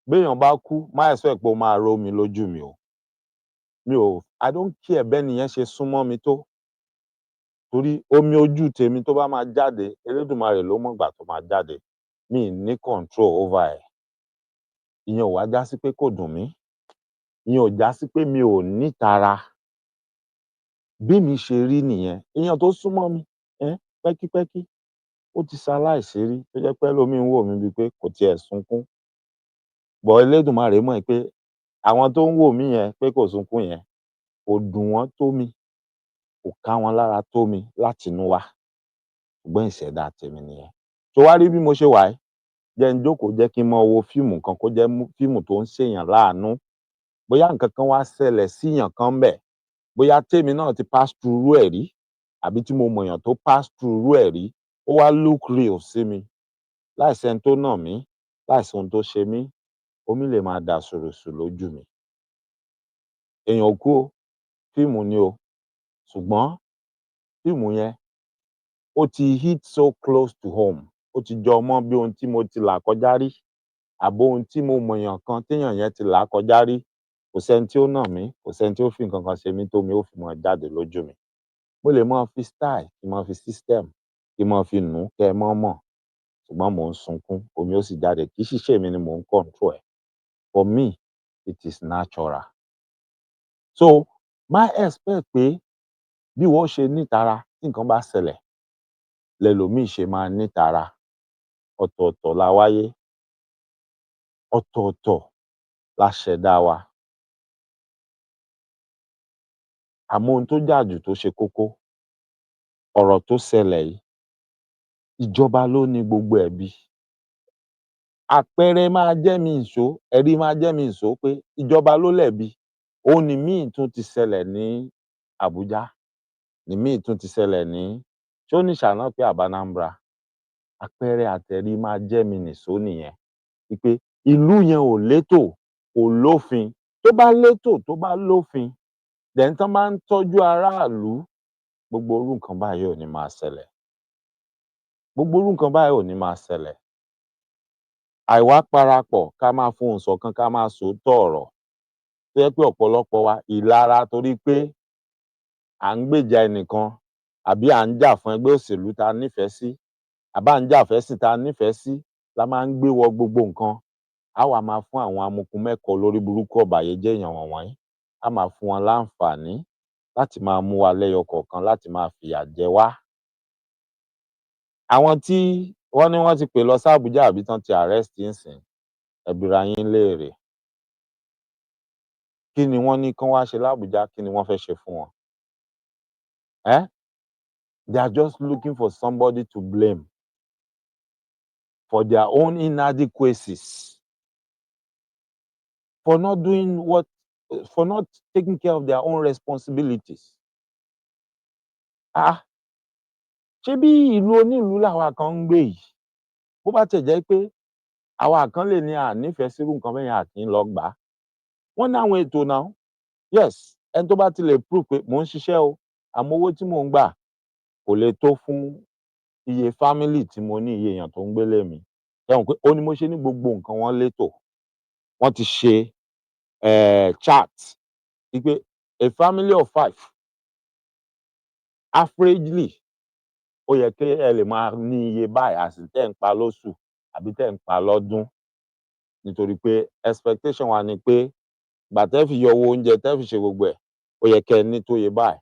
béèyàn bá kú má expect pé ó máa rómi lójú mi o. I don't care bẹ́niyẹn ṣe súnmọ́ mi tó. Torí omi ojú tèmi tó bá máa jáde, Elédùmarè ló mọ̀gbà tó máa jáde. Mi ì ní control over ẹ̀. Ìyẹn ò wá já sí pé kò dùn mí. Ìyẹn ò já sí pé mi ò nítara. Bémi ṣe rí nìyẹn. Èèyàn tó súnmọ́ mi pẹ́kípẹ́kí ó ti ṣaláìsí rí tó jẹ́ pé ẹlòmíì ń wò mí bíi pé kò tiẹ̀ sunkún. But Elédùmarè mọ̀ pé àwọn tó ń wò mí yẹn pé kò sunkún yẹn kò dùn wọ́n tó mi, kò ká wọn lára tó mi látinú wá. Ṣùgbọ́n ìṣẹ̀dá tèmi nìyẹn. Ṣó wá rí bí mo ṣe wà yìí, jẹ́ n jókòó jẹ́ kí n máa wo fíìmù kan kó jẹ́ fíìmù tó ń ṣèyàn láàánú. Bóyá nǹkan kan wá ṣẹlẹ̀ síyàn kan ńbẹ̀, bóyá tèmi náà ti pass through irú ẹ̀ rí àbí tí mo mọ̀yàn tó pass through irú ẹ̀ rí, ó wá look real sí mi. Láìsẹ́ni tó nà mí, láìsóhun tó ṣe mí, omi lè máa dà sùrùsù lójú mi. Èèyàn ò kú o, fíìmù ni o, ṣùgbọ́n fíìmù yẹn ó ti hit so close to home. Ó ti jọ mọ́ bí ohun tí mo ti là kọjá rí àbóhun tí mo mọ̀yàn kan téèyàn yẹn ti là kọjá rí. Kò sẹ́ni tí ó nà mí, kò sẹ́ni tí ó fi nǹkan kan ṣe mí tómi ó fi máa jáde lójú mi. Mo lè máa fi style, kí n máa fi system, kí n máa fi nù ún kẹ́ ẹ mọ́ mọ̀, ṣùgbọ́n mò ń sunkún, omi ó sì jáde. Kì í sì ṣèmi ni mò ń control ẹ̀. For me, it is natural. So, má expect pé bí ìwọ ṣe nítara tí nǹkan bá ṣẹlẹ̀ lẹlòmíì ṣe máa nítara. Ọ̀tọ̀ọ̀tọ̀ la wáyé, ọ̀tọ̀ọ̀tọ̀ la ṣẹ̀dá wa. Àmọ́ ohun tó jà jù tó ṣe kókó, ọ̀rọ̀ tó ṣẹlẹ̀ yìí, ìjọba ló ní gbogbo ẹ̀bi. Àpẹẹrẹ máa jẹ́ mi ìṣó, ẹ̀rí máa jẹ́ mi ìṣó pé ìjọba ló lẹ̀bi. Òun nìmíì tún ti ṣẹlẹ̀ ní Àbújá, nìmíì tún ti ṣẹlẹ̀ ní ṣónìṣà náà pé àb'Anambra. Àpẹẹrẹ àtẹ̀rí máa jẹ́ mi nìṣó nìyẹn wípé ìlú yẹn ò létò, kò lófin. Tó bá létò, tó bá lófin, then tán bá ń tọ́jú aráàlú, gbogbo irú nǹkan báyìí ò ní máa ṣẹlẹ̀. Gbogbo irú nǹkan báyìí ò ní máa ṣẹlẹ̀. Àìwá parapọ̀ ká máa fohùn ṣọ̀kan ká máa sòótọ́ ọ̀rọ̀ tó jẹ́ pé ọ̀pọ̀lọpọ̀ wa ìlara torí pé à ń gbèjà ẹnìkan àbí à ń jà fún ẹgbẹ́ òṣèlú ta nífẹ̀ẹ́ sí àbá ń jà fẹ́sìn ta nífẹ̀ẹ́ sí la máa ń gbé wọ gbogbo nǹkan. Á wá máa fún àwọn amukumẹ́kọ olórí burúkú ọ̀bàyéjẹ́ èèyàn wọ̀nwọ̀nyí, á máa fún wọn láǹfààní láti máa mú wa lẹ́yọ kọ̀ọ̀kan láti máa fìyà jẹ wá. Àwọn tí wọ́n ní wọ́n ti pè lọ s'Ábùjá àbí tán ti arrest ńsìnyí, ẹ bira yín léèrè. Kí ni wọ́n ní kán wá ṣe l'Ábùjá? Kí ni wọ́n fẹ́ ṣe fún wọn? They are just looking for somebody to blame for their own inadequacies, for not taking care of their own responsibilities. Ṣebí ìlú onílùú làwa kan ń gbé yìí? Bó bá tiẹ̀ jẹ́ pé àwa kan lè ní a nífẹ̀ẹ́ sírú nǹkan bẹ́yẹn a kì í lọ gbà á. Wọ́n láwọn ètò now. Yes, ẹni tó bá ti lè prove pé mò ń ṣiṣẹ́ o, àmọ́ owó tí mò ń gbà kò lè tó fún iye family tí mo ní, iye èèyàn tó ń gbélé mi. Ẹ mọ̀ pé ó ní mo ṣe ní gbogbo nǹkan wọn létò. Wọ́n ti ṣe chart wípé a family of 5 averagely ó yẹ kí ẹ lè máa ní iye báyìí àsìn tẹ́ ń pa lóṣù àbí tẹ́ ń pa lọ́dún. Nítorí pé expectation wa ni pé ìgbà tẹ́ fi yọ owó oúnjẹ tẹ́ fi ṣe gbogbo ẹ̀, ó yẹ kẹ́ ẹ ní tóye báyìí.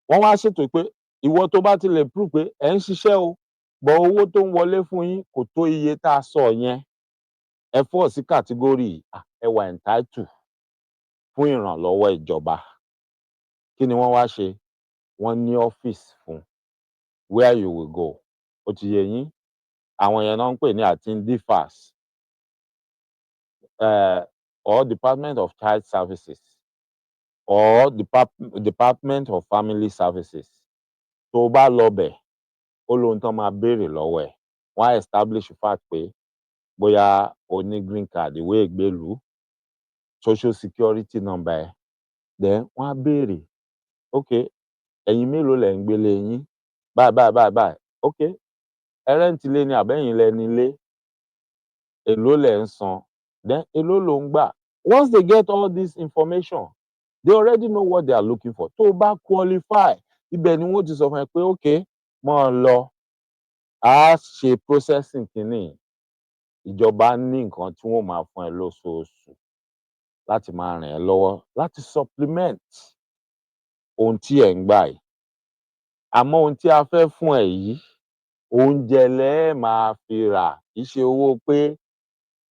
Wọ́n wá ṣètò pé ìwọ tó bá ti lè prove pé ẹ̀ ń ṣiṣẹ́ o, but owó tó ń wọlé fún yín kò tó iye tá a sọ yẹn, ẹ fall sí category ẹ wà entitled fún ìrànlọ́wọ́ ìjọba. Kí ni wọ́n wá ṣe? Wọ́n ní ọ́fíìsì fún where you will go. Ó ti yé yín? Àwọn yẹn ná ń pè ní àtindífàs. or Department of Child Services or Department of Family Services. Tó o bá lọ bẹ̀, ó lóhun tán máa béèrè lọ́wọ́ ẹ̀. Wọ́n á establish fact pé bóyá o ní green card, ìwé ìgbélùú, social security number ẹ. Then wọ́n á béèrè, okay, ẹ̀yin mélòó lẹ̀ ń gbélé yín? Báyìí. Okay, ẹ rẹ́ǹtì ilé ni àbẹ́yìn lẹ nílé? Èló lẹ̀ ń san? Then èló lò ń gbà? Once they get all this information, they already know what they are looking for. Tó o bá qualify, ibẹ̀ ni wọ́n ti sọ fún ẹ pé okay, máa lọ, á ṣe processing kínní. Ìjọba ní nǹkan tí wọ́n máa fún ẹ lóṣooṣù láti máa ràn ẹ́ lọ́wọ́ láti supplement ohun tí ẹ̀ ń gbà yìí. Àmọ́ ohun tí a fẹ́ fún ẹ yìí, oúnjẹ lẹ ẹ́ máa fi rà, kì í ṣe owó pé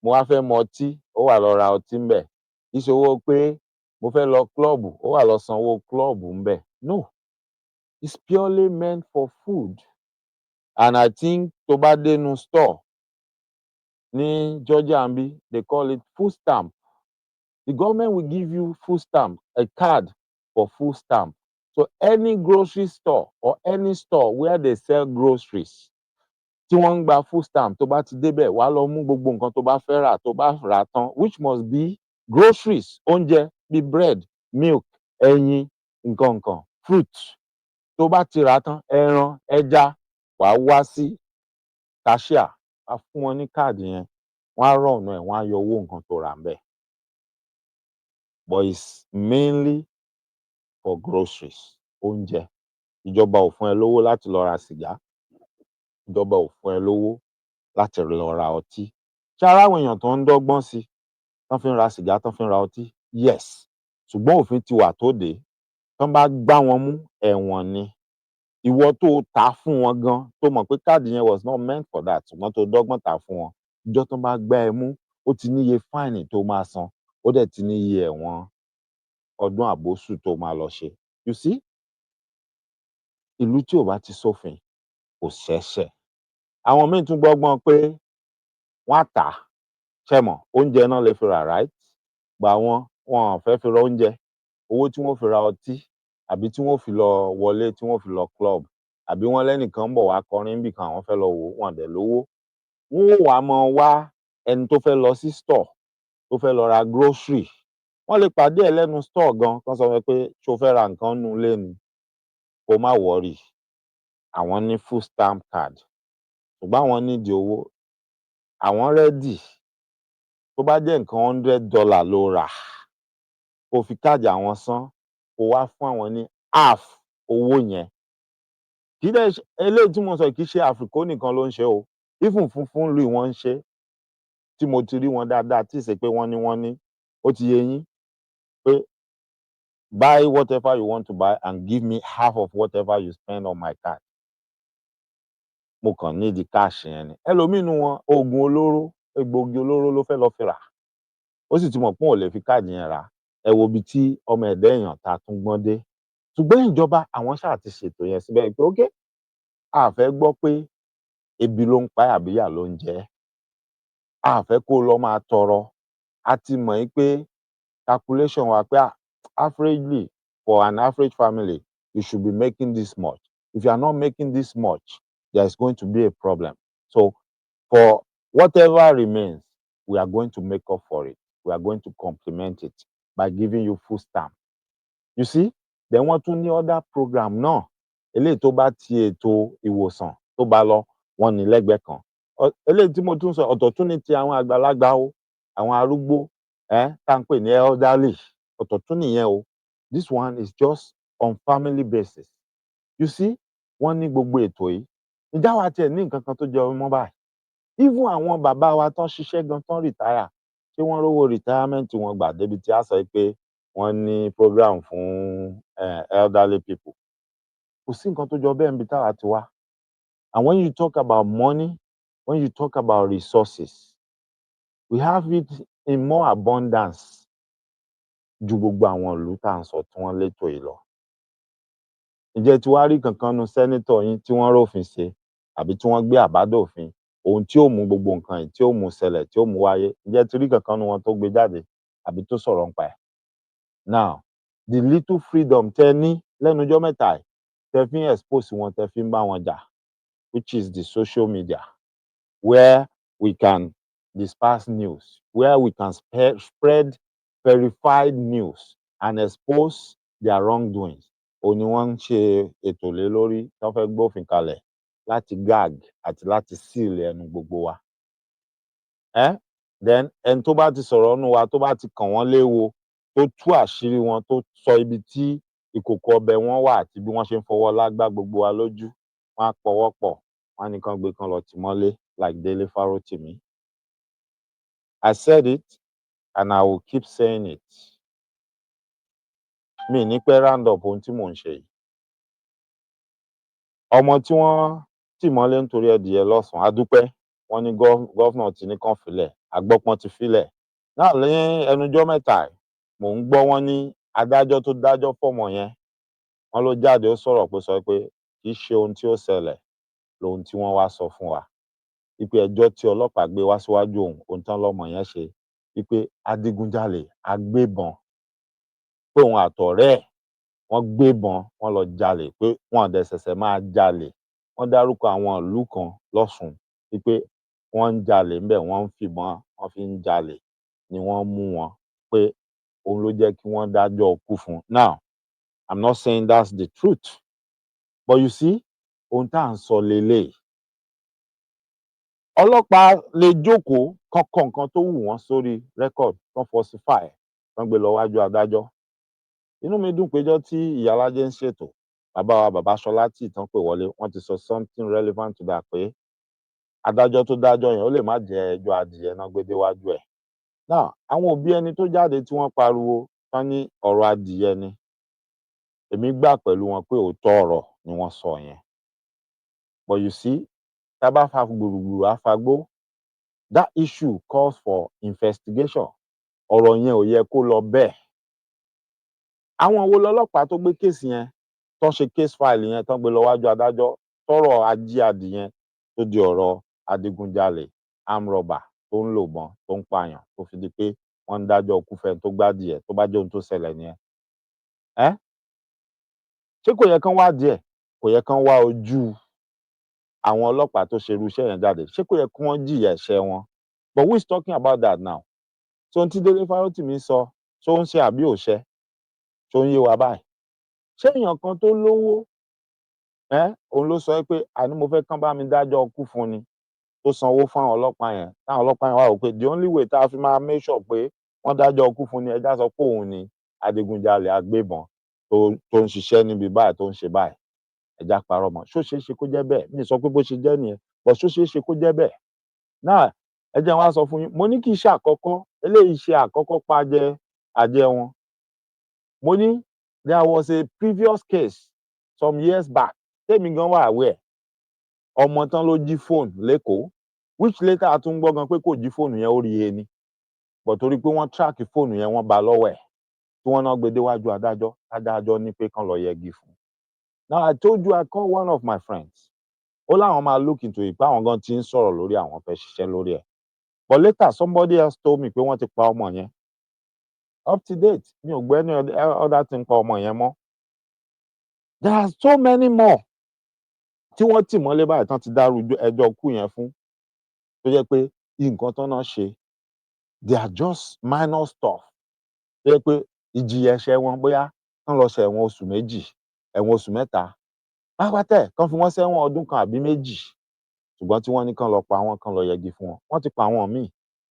mo wá fẹ́ mu ọtí, ó wá lọ ra ọtí ńbẹ̀. Kì í ṣe owó pé mo fẹ́ lọ klọ́ọ̀bù, ó wá lọ sanwó klọ́ọ̀bù ńbẹ̀. No, it's purely meant for food. And I think tó bá dénú store ní Georgia ńbí, they call it food stamp. The government will give you food stamp, a card for food stamp. So any grocery store or any store where they sell groceries, tí wọ́n ń gba food stamp, tó bá ti débẹ̀, wàá lọ mú gbogbo nǹkan tó bá fẹ́ rà, tó bá rà á tán, which must be groceries, oúnjẹ bíi bread, milk, ẹyin, nǹkan, fruit. Tó bá ti rà á tán, ẹran, ẹja, wàá wá sí cashier, wàá fún wọn ní káàdì yẹn, wọ́n á rọ̀nù ẹ̀, wọ́n á yọ owó nǹkan tó rà ńbẹ̀. But it's mainly for groceries, oúnjẹ. Ìjọba ò fún ẹ lówó láti lọ ra sìgá. Ìjọba ò fún ẹ lówó láti lọ ra ọtí. Ṣé a rí àwọn èèyàn tó ń dọ́gbọ́n sí i, tán fi ń ra sìgá, tán fi ń ra ọtí? Yes. Ṣùgbọ́n òfin ti wà tó dè é. Tán bá gbá wọn mú, ẹ̀wọ̀n ni. Ìwọ tó o tà á fún wọn gan, tó mọ̀ pé káàdì yẹn was not meant for that, ṣùgbọ́n tó dọ́gbọ́n tà á fún wọn, ijọ́ tán bá gbá ẹ mú, ó ti níye fáìnì tó máa san, ó dẹ̀ ti níye ẹ̀wọ̀n ọdún àbóṣù tó máa lọ ṣe. You see? Ìlú tí ò bá ti sófin kò ṣẹ́ṣẹ̀. Àwọn míì tún gbọ́gbọ́n pé wọ́n á tà á, ṣẹ mọ̀, oúnjẹ náà lè fi rà, right? But wọn ò fẹ́ fi ra oúnjẹ. Owó tí wọ́n fi ra ọtí àbí tí wọ́n fi lọ wọlé, tí wọ́n fi lọ club, àbí wọ́n lẹ́nìkan ń bọ̀ wá kọrin níbìkan, àwọn fẹ́ lọ wò ó, wọn ò dẹ̀ lówó. Wọ́n ó wá máa wá ẹni tó fẹ́ lọ sí store, tó fẹ́ lọ ra grocery. Wọ́n lè pàdé ẹ̀ lẹ́nu store gan, kán sọ fún ẹ pé ṣo fẹ́ ra nǹkan nínú ilé ni? Kó má worry, àwọn ní food stamp card. Ṣùgbọ́n àwọn need owó. Àwọn ready. Tó bá jẹ́ nǹkan $100 lo rà, kó fi káàdì àwọn san, kó wá fún àwọn ní half owó yẹn. Kì í dẹ̀ ṣe eléyìí tí mo sọ yìí, kì í ṣe Àfìkó nìkan ló ń ṣe o. Even funfun ìlú yìí wọ́n ń ṣe é, tí mo ti rí wọn dáadáa, tí ì ṣe pé wọ́n ní. Ó ti yé yín pé buy whatever you want to buy and give me half of whatever you spend on my card. Mo kàn need cash yẹn ni. Ẹlòmíì nínú wọn, oògùn olóró, egbòogi olóró ló fẹ́ lọ fi rà. Ó sì ti mọ̀ pé òun ò lè fi káàdì yẹn rà á. Ẹ wo ibi tí ọmọ ẹ̀dá èèyàn tá a tún gbọ́n dé. Ṣùgbọ́n ìjọba àwọn ṣáà ti ṣètò yẹn síbẹ̀ pé okay, a fẹ́ gbọ́ pé ebi ló ń pa ẹ́ àbí ìyà ló ń jẹ ẹ́. A fẹ́ kó lọ máa tọrọ. A ti mọ̀ yí pé calculation wa pé averagely for an average family, you should be making this much. If you are not making this much, there is going to be a problem. So for whatever remains, we are going to make up for it. We are going to complement it by giving you food stamp. You see? Then wọ́n tún ní other program náà. Eléyìí tó bá ti ètò ìwòsàn tó bá lọ, wọ́n ní lẹ́gbẹ̀ẹ́ kan. Eléyìí tí mo tún sọ, ọ̀tọ̀ tún ní ti àwọn àgbàlagbà o, àwọn arúgbó, tá ń pè ní elderly. Ọ̀tọ̀ tún nìyẹn o. This one is just on family basis. You see? Wọ́n ní gbogbo ètò yìí. Ǹjẹ́ àwa tiẹ̀ ní nǹkan kan tó jẹ mọ́ báyìí? Even àwọn bàbá wa tán ṣiṣẹ́ gan, tán retire, ṣé wọ́n rówó retirement wọn gbà débi tí a sọ pé wọ́n ní program fún elderly people? Kò sí nǹkan tó jọ bẹ́ẹ̀ níbi táwa ti wá. And when you talk about money, when you talk about resources, we have it in more abundance ju gbogbo àwọn ìlú tá à ń sọ tí wọ́n létò yìí lọ. Ǹjẹ́ tí wàá rí kankan nu sẹ́nétọ̀ yín tí wọ́n rófin ṣe àbí tí wọ́n gbé àbádòfin, ohun tí ó mú gbogbo nǹkan yìí, tí ó mú ṣẹlẹ̀, tí ó mú wáyé? Ǹjẹ́ tí rí kankan nu wọn tó gbé jáde? àbí tó sọ̀rọ̀ nípa ẹ̀. Now, the little freedom tẹ́ ní lẹ́nu ọjọ́ mẹ́ta yìí tẹ́ fi ń expose wọn, tẹ́ fi ń bá wọn jà, which is the social media, where we can disperse news, where we can spread verified news and expose their wrongdoings. Òun ni wọ́n ń ṣe ètò lé lórí tí wọ́n fẹ́ gbófin kalẹ̀ láti gag àti láti seal ẹnu gbogbo wa. Then ẹni tó bá ti sọ̀rọ̀ nínú wa tó bá ti kàn wọ́n léwo, tó tú àṣírí wọn, tó sọ ibi tí ìkòkò ọbẹ̀ wọn wà àti bí wọ́n ṣe ń fọwọ́ lágbá gbogbo wa lójú, wọ́n á pọwọ́ pọ̀, wọ́n á ní kán gbé kán lọ tì mọ́lé like Dele Farotimi. I said it and I will keep saying it. Mi ní pẹ́ round up ohun tí mò ń ṣe yìí. Ọmọ tí wọ́n tì mọ́lé nítorí ẹdìyẹ lọ́sàn-án, a dúpẹ́, wọ́n ní gọ́fúnà ti ní kán fílẹ̀, a gbọ́ pọ́n ti fílẹ̀. Náà ní ẹnujọ́ mẹ́ta yìí, mò ń gbọ́ wọ́n ní adájọ́ tó dájọ́ fọ́mọ yẹn, wọ́n ló jáde ó sọ̀rọ̀ sọ pé kì í ṣe ohun tí ó ṣẹlẹ̀ lohun tí wọ́n wá sọ fún wa. Wípé ẹjọ́ tí ọlọ́pàá gbé wá síwájú òun, ohun tán lọ́mọ yẹn ṣe, wípé adigunjalè, agbébọn, pé òun àtọ̀rẹ́ ẹ̀ wọ́n gbébọn, wọ́n lọ jalè, pé wọn ò dẹ̀ ṣẹ̀ṣẹ̀ máa jalè. Wọ́n dárúkọ àwọn ìlú kan lọ́ṣùn wípé wọ́n ń jalè ńbẹ̀, wọ́n ń fìbọn, wọ́n fi ń jalè ni wọ́n mú wọn, pé òun ló jẹ́ kí wọ́n dájọ́ ikú fún un. Now, I'm not saying that's the truth, but you see, ohun tá à ń sọ leléyìí. Ọlọ́pàá lè jókòó kán kọ nǹkan tó wù wọ́n sórí record, kán falsify ẹ̀, kán gbé lọ wájú adájọ́. Inú mi dùn péjọ́ tí Ìyálájé ń ṣètò, bàbá wa bàbá Ṣọlá tí ìtàn pè wọlé, wọ́n ti sọ something relevant to that, pé adájọ́ tó dájọ́ yẹn ó lè má jẹ́ ẹjọ́ adìyẹ náà gbé déwájú ẹ̀. Now, àwọn òbí ẹni tó jáde tí wọ́n pariwo tán ní ọ̀rọ̀ adìyẹ ni, èmi gbà pẹ̀lú wọn pé òótọ́ ọ̀rọ̀ ni wọ́n sọ yẹn. But you see, tá bá fa gbùrùgbùrù á fagbó, that issue calls for investigation. Ọ̀rọ̀ yẹn ò yẹ kó lọ bẹ́ẹ̀. Àwọn wo lọlọ́pàá tó gbé kéèsì yẹn, tán ṣe case file yẹn, tán gbé lọ wájú adájọ́, tọ́rọ̀ ají adìyẹn tó di ọ̀rọ̀ adigunjalè, armed robber tó ń lòbọn, tó ń pààyàn, tó fi di pé wọ́n ń dájọ́ ikú fẹ́ni tó gbádìẹ, tó bá jẹ́ ohun tó ṣẹlẹ̀ nìyẹn. Ṣé kò yẹ kán wádìí ẹ̀? Kò yẹ kán wá ojú àwọn ọlọ́pàá tó ṣerú iṣẹ́ yẹn jáde? Ṣé kò yẹ kí wọ́n jìyà ẹ̀ṣẹ̀ wọn? But who is talking about that now? So ohun tí Délé Fárótìmí sọ, ṣó ń ṣe àbí ò ṣẹ? Ṣó ń yé wa báyìí? Ṣé èèyàn kan tó lówó, òun ló sọ pé àní mo fẹ́ kán bá mi dájọ́ ikú fún ni, tó sanwó fáwọn ọlọ́pàá yẹn, táwọn ọlọ́pàá yẹn wá wò pé the only way tá a fi máa make sure pé wọ́n dájọ́ ikú fún ni, ẹ já sọ pé òun ni adigunjalè, agbébọn tó ń ṣiṣẹ́ níbi báyìí, tó ń ṣe báyìí, ẹ já parọ́ mọ́. Ṣó ṣeé ṣe kó jẹ́ bẹ́ẹ̀? Mi ò sọ pé bó ṣe jẹ́ nìyẹn, but ṣó ṣeé ṣe kó jẹ́ bẹ́ẹ̀? Now, ẹ jẹ́ n wá sọ fún yín, mo ní kì í ṣe àkọ́kọ́, eléyìí ṣe àkọ́kọ́ pàjẹ́ àjẹ́ wọn. Mo ní there was a previous case some years back tèmi gan wà aware, ọmọ tán ló jí fóònù lÉkòó, which later a tún gbọ́ gan pé kò jí fóònù yẹn, ó rí he ni. But torí pé wọ́n track fóònù yẹn, wọ́n bá a lọ́wọ́ ẹ̀, tí wọ́n náà gbé déwájú adájọ́, tádájọ́ ní pé kán lọ yẹgi fún un. Now, I told you, I call one of my friends. Ó láwọn máa look into it, pé àwọn gan ti ń sọ̀rọ̀ lórí àwọn fẹ́ ṣiṣẹ́ lórí ẹ̀. But later, somebody else told me pé wọ́n ti pa ọmọ yẹn. Up to date, mi ò gbọ́ any other thing pa ọmọ yẹn mọ́. There are so many more tí wọ́n tì mọ́lé báyìí tán ti dárú ẹjọ́ ikú yẹn fún, tó jẹ́ pé nǹkan tán náà ṣe, they are just minor stuff. Tó jẹ́ pé ìjìyà ẹ̀ṣẹ̀ wọn bóyá kán lọ ṣẹ̀wọ̀n oṣù 2, ẹ̀wọ̀n oṣù 3, pátápátá ẹ̀ kán fi wọ́n sẹ́wọ̀n ọdún 1 àbí 2. Ṣùgbọ́n tí wọ́n ní kán lọ pa wọ́n, kán lọ yẹgi fún wọn. Wọ́n ti pa àwọn míì.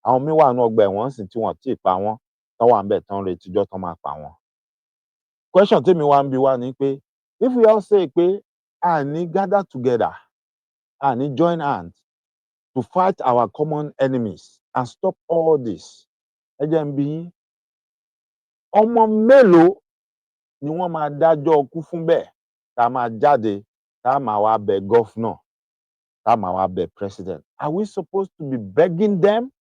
Àwọn míì wà nínú ọgbà ẹ̀wọ̀n ńsìnyí tí wọn ò tíì pa wọ́n, tán wà ńbẹ̀ tán ń retí ijọ́ tán máa pa wọ́n. Question témi wá ń bi wá ni pé if we all say pé a ní gather together, a ní join hands to fight our common enemies and stop all this, ẹ jẹ́ n bi yín, ọmọ mélòó ni wọ́n máa dájọ́ ikú fún bẹ́ẹ̀, tá a máa jáde, tá a máa wá bẹ governor, tá a máa wá bẹ president? Are we supposed to be begging them,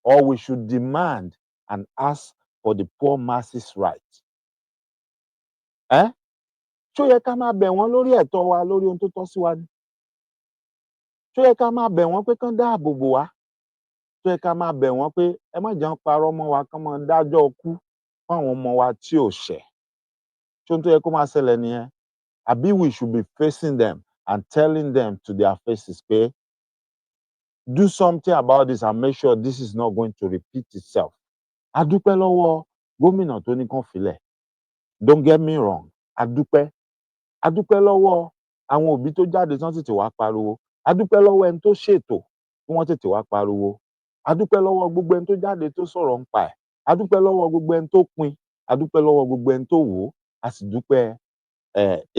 or we should demand and ask for the poor masses' right? Ṣó yẹ ká máa bẹ̀ wọ́n lórí ẹ̀tọ́ wa, lórí ohun tó tọ́ sí wa ni? Ṣó yẹ ká máa bẹ̀ wọ́n pé kán dáàbò bò wá? tó yẹ ká máa bẹ̀ wọ́n pé ẹ má jẹ́ wọ́n parọ́ mọ́ wa kán máa dájọ́ ikú fún àwọn ọmọ wa tí ò ṣẹ̀. Ṣé ohun tó yẹ kó máa ṣẹlẹ̀ nìyẹn? Àbí we should be facing them and telling them to their faces pé do something about this and make sure this is not going to repeat itself. A dúpẹ́ lọ́wọ́ gómìnà tó ní kán filẹ̀. Don't get me wrong, a dúpẹ́. A dúpẹ́ lọ́wọ́ àwọn òbí tó jáde tán tètè wá pariwo. A dúpẹ́ lọ́wọ́ ẹni tó ṣètò tí wọ́n tètè wá pariwo. A dúpẹ́ lọ́wọ́ gbogbo ẹni tó jáde tó sọ̀rọ̀ ńpa ẹ̀. A dúpẹ́ lọ́wọ́ gbogbo ẹni tó pín. A dúpẹ́ lọ́wọ́ gbogbo ẹni tó wò ó. A sì dúpẹ́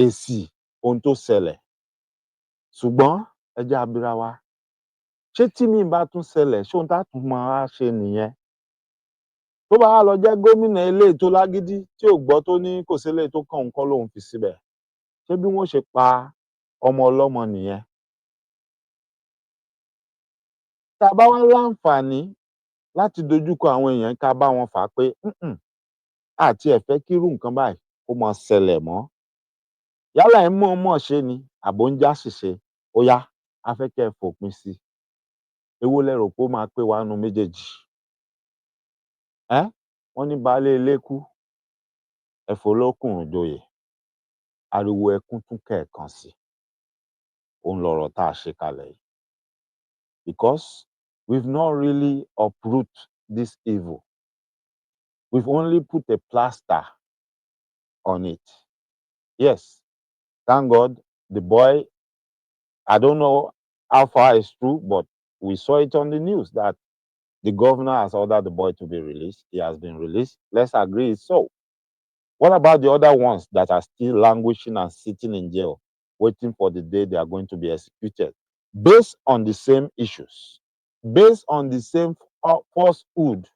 èsì ohun tó ṣẹlẹ̀. Ṣùgbọ́n ẹ jẹ́ á bira wa, ṣé tí míì bá tún ṣẹlẹ̀ ṣé ohun tá tún máa wá ṣe nìyẹn? Tó bá wá lọ jẹ́ gómìnà eléyìí tó lágídí tí ò gbọ́ tó ní kò séléyìí tó kàn òun kọ́ lòun fi síbẹ̀, ṣé bí wọ́n ṣe pa ọmọ ọlọ́mọ nìyẹn? Tá a bá wá láǹfààní láti dojúkọ àwọn èèyàn yìí ká bá wọn fà á pé a tiẹ̀ fẹ́ kírú nǹkan báyìí kó máa ṣẹlẹ̀ mọ́. Yálà ẹ̀ ń mọ̀ọ́mọ̀ ṣé ni àbó ń jáṣìṣe, ó yá a fẹ́ kẹ́ ẹ fòpin sí i. Èwo lẹ rò pé ó máa pé wa nínú méjèèjì? Wọ́n ní baálé ilé kú, ẹ folókùnrùn joyè, ariwo ẹkún tún kẹ́ẹ̀kan sí i. Òun lọ̀rọ̀ tá a ṣe kalẹ̀ yìí. Because we've not really uproot this evil. We've only put a plaster on it. Yes, thank God the boy, I don't know how far it's true, but we saw it on the news that the governor has ordered the boy to be released. He has been released. Let's agree it's so. What about the other ones that are still languishing and sitting in jail, waiting for the day they are going to be executed, based on the same issues, based on the same falsehood?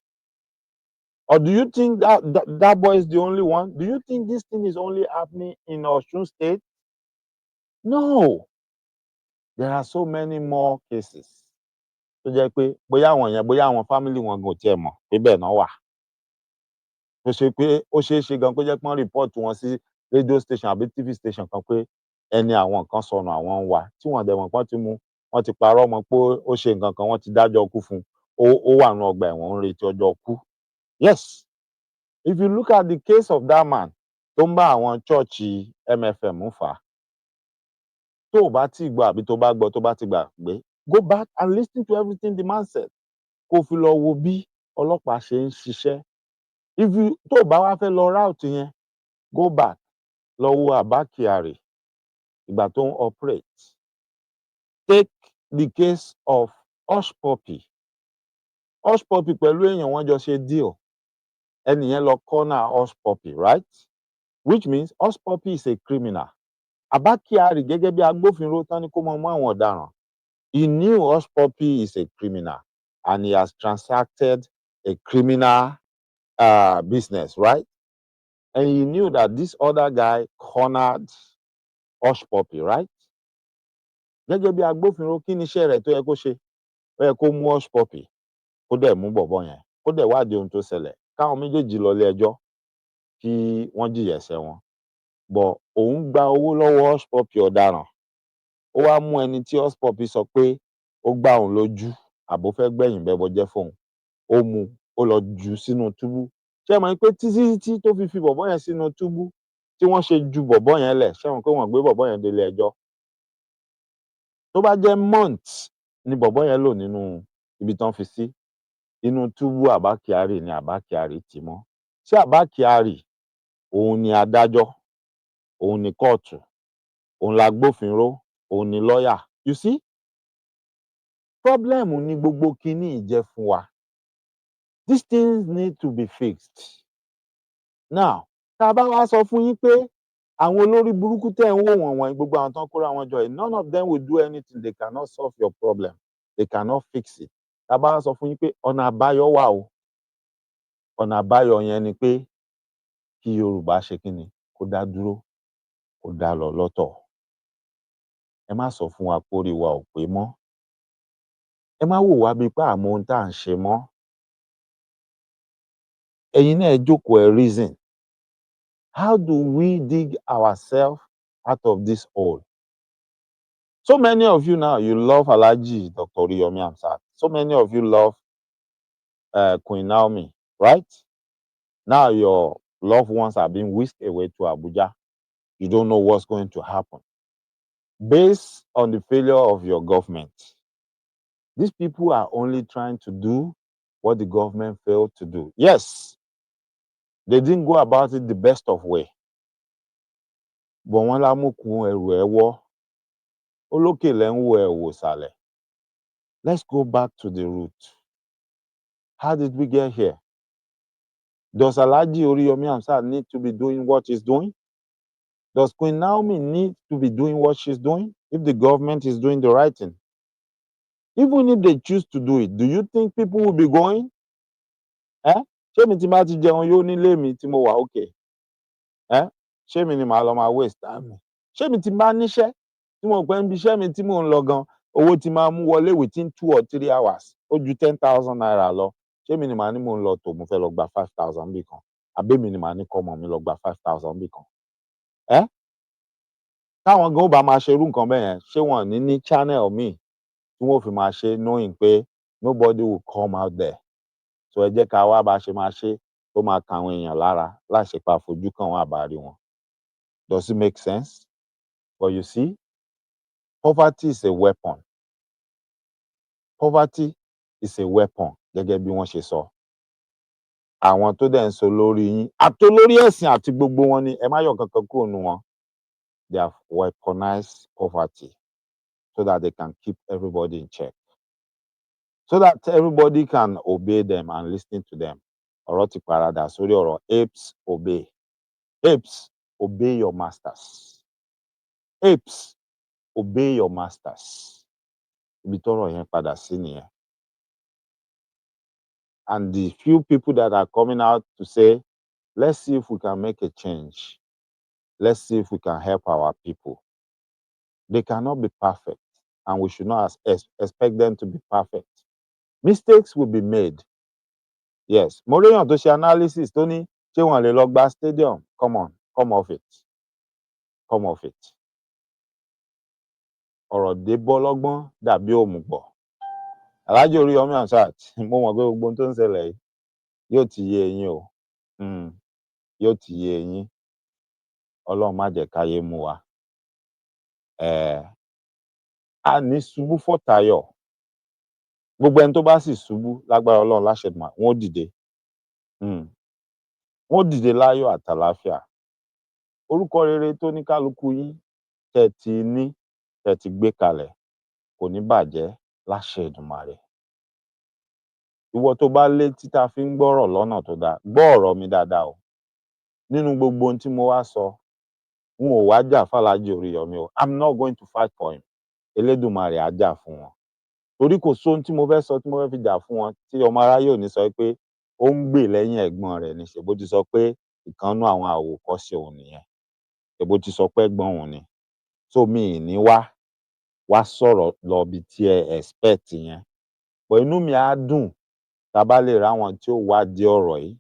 Or do you think that boy is the only one? Do you think this thing is only happening in Osun State? No. There are so many more cases. Tó jẹ́ pé bóyá àwọn family wọn gan ò tiẹ̀ mọ̀ pé bẹ́ẹ̀ náà wà. Tó ṣe pé ó ṣeé ṣe gan kó jẹ́ pé wọ́n report wọn sí radio station àbí TV station kan pé ẹni àwọn kan sọnù àwọn ń wá, tí wọ́n dẹ̀ mọ̀ pé wọ́n ti mú, wọ́n ti parọ́ mọ́ pé ó ṣe nǹkan kan, wọ́n ti dájọ́ ikú fún un, ó wà nínú ọgbà ẹ̀wọ̀n ó ń retí ọjọ́ ikú. Yes, if you look at the case of that man tó ń bá àwọn chọ́ọ̀chì MFM fà á, tó o bá tí gbọ́ àbí tó bá gbọ́ tó bá ti gbàgbé, go back and listen to everything the man said. Kó o fi lọ wo bí ọlọ́pàá ṣe ń ṣiṣẹ́. Tó o bá wá fẹ́ lọ route yẹn, go back lọ wo Abba Kyari ìgbà tó ń operate. Take the case of Hush Puppy. Hush Puppy pẹ̀lú èèyàn wọ́n jọ ṣe deal. Ẹni yẹn lọ corner Hush Puppy, right? Which means Hush Puppy is a criminal. Abba Kyari gẹ́gẹ́ bí agbófinró tán ní kó máa mú àwọn ọ̀daràn. He knew Hush Puppy is a criminal and he has transacted a criminal business, right? And he knew that this other guy cornered Hush Puppy, right? Gẹ́gẹ́ bí agbófinró kí ni iṣẹ́ rẹ̀ tó yẹ kó ṣe? Ó yẹ kó mú Hush Puppy, kó dẹ̀ mú bọ̀bọ́ yẹn, kó dẹ̀ wádìí ohun tó ṣẹlẹ̀, káwọn méjèèjì lọ ilé ẹjọ́ kí wọ́n jìyà ẹ̀ṣẹ̀ wọn. But òun gba owó lọ́wọ́ Hush Puppy ọ̀daràn. Ó wá mú ẹni tí Hush Puppy sọ pé ó gbá òun lójú àbó fẹ́ gbẹ̀yìn bẹbọ jẹ́ fóun. Ó mú, ó lọ jù ú sínú túbú. Ṣé ẹ mọ̀ pé títí tó fi bọ̀bọ́ yẹn sínú túbú, tí wọ́n ṣe ju bọ̀bọ́ yẹn lẹ̀, ṣé ẹ mọ̀ pé wọ́n gbé bọ̀bọ́ yẹn dé ilé ẹjọ́? Tó bá jẹ́ months ni bọ̀bọ́ yẹn lò nínú ibi tán fi sí, inú túbú Abba Kyari ni Abba Kyari tì mọ́. Ṣé Abba Kyari òun ni adájọ́, òun ni kóòtù, òun lagbófinró, òun ni lọ́yà? You see? Problem ni gbogbo kiní yìí jẹ́ fún wa. These things need to be fixed. Now, tá a bá wá sọ fún yín pé àwọn olórí burúkú tẹ́ ń wò wọ́n wọ̀nyí, gbogbo àwọn tán kóra wọn jọ yìí, none of them will do anything. They cannot solve your problem. They cannot fix it. Tá a bá wá sọ fún yín pé ọ̀nà àbáyọ wà o. Ọ̀nà àbáyọ yẹn ni pé kí Yorùbá ṣe kí ni? Kó dá dúró, kó dá lọ lọ́tọ̀. Ẹ má sọ fún wa pé orí wa ò pé mọ́. Ẹ má wò wá bíi pé a mọ ohun tá à ń ṣe mọ́. Ẹ̀yin náà ẹ jókòó ẹ reason. How do we dig ourselves out of this hole? So many of you now, you love Alhaji Dr. Oriyomi Hamzat. So many of you love Queen Naomi, right? Now your loved ones are being whisked away to Abuja. You don't know what's going to happen. Based on the failure of your government, these people are only trying to do what the government failed to do. Yes, they didn't go about it the best of way. But wọ́n lámùkún ẹrù ẹ̀ wọ́. Olókè lẹ́ ń wo ẹ̀ wò sàlẹ̀. Let's go back to the root. How did we get here? Does Alhaji Oriyomi Hamzat need to be doing what he's doing? Does Queen Naomi need to be doing what she's doing if the government is doing the right thing? Even if they choose to do it, do you think people will be going? Ṣé mi tí n bá ti jẹun yó nílé mi tí mo wà okay? Ṣé mi ni màá lọ máa waste time mi? Ṣé mi tí n bá níṣẹ́ tí mo mọ̀ pé níbi iṣẹ́ mi tí mò ń lọ gan, owó tí máa mú wọlé within 2 or 3 hours ó ju 10,000 naira lọ. Ṣé mi ni màá ní mò ń lọ tò mo fẹ́ lọ gba 5,000 níbì kan? Àbí èmi ni màá ní kọ́mọ mi lọ gba 5,000 níbì kan? Táwọn gan ó bá máa ṣerú nǹkan bẹ́yẹn, ṣé wọn ò ní ní channel míì tí wọ́n ó fi máa ṣe knowing pé nobody will come out there. So ẹ jẹ́ ká wá bá ṣe máa ṣe tó máa kan àwọn èèyàn lára láì ṣe pé a fojú kàn wọ́n àbá rí wọn. Does it make sense? But you see, poverty is a weapon. Poverty is a weapon gẹ́gẹ́ bí wọ́n ṣe sọ. Àwọn tó dẹ̀ ń so lórí yín àtolórí ẹ̀sìn àti gbogbo wọn ni ẹ má yọ kankan kúrò nínú wọn. They have weaponized poverty so that they can keep everybody in check. So that everybody can obey them and listen to them. Ọ̀rọ̀ ti paradà sórí ọ̀rọ̀ apes obey. Apes, obey your masters. Apes, obey your masters. Ibi tọ́rọ̀ yẹn padà sí nìyẹn. And the few people that are coming out to say, let's see if we can make a change. Let's see if we can help our people. They cannot be perfect, and we should not expect them to be perfect. Mistakes will be made. Yes. Mo réyàn tó ṣe analysis tó ní ṣé wọn lè lọ gba stadium? Come on, come off it. Come off it. Ọ̀rọ̀ dé bọ́ lọ́gbọ́n dàbí òmùgọ̀. Alhaji Oriyomi Hamzat, mo mọ̀ pé gbogbo ohun tó ń ṣẹlẹ̀ yìí yóò ti yé eyín o. Yóò ti yé eyín. Ọlọ́run má jẹ́ káyé mú wa. A ní ṣubú fọ̀tayọ̀. Gbogbo ẹni tó bá sì ṣubú lágbára Ọlọ́run láṣẹ̀dùmá, wọ́n ó dìde. Wọ́n ó dìde láyọ̀ àtàlàáfíà. Orúkọ rere tó ní kálukú yín tẹ́ ti ní, tẹ́ ti gbé kalẹ̀ kò ní bàjẹ́ láṣẹ Èdùmàrè. Ìwọ tó bá létí tá fi ń gbọ́rọ̀ lọ́nà tó dáa, gbọ́ ọ̀rọ̀ mi dáadáa o. Nínú gbogbo ohun tí mo wá sọ, n ò wá jà f'Alhaji Oriyomi o. I'm not going to fight for him. Elédùmarè á jà fún wọn. Torí kò sóhun tí mo fẹ́ sọ tí mo fẹ́ fi jà fún wọn tí ọmọ aráyé ò ní sọ pé ó ń gbè lẹ́yìn ẹ̀gbọ́n rẹ̀ ni. Ṣèbó ti sọ pé ìkan nínú àwọn àwòkọ́ṣe òun nìyẹn. Ṣèbó ti sọ pé ẹ̀gbọ́n òun ni. So mi ì ní wá sọ̀rọ̀ lọ ibi tí ẹ expect yẹn. But inú mi á dùn tá bá lè ráwọn tí ó wádìí ọ̀rọ̀ yìí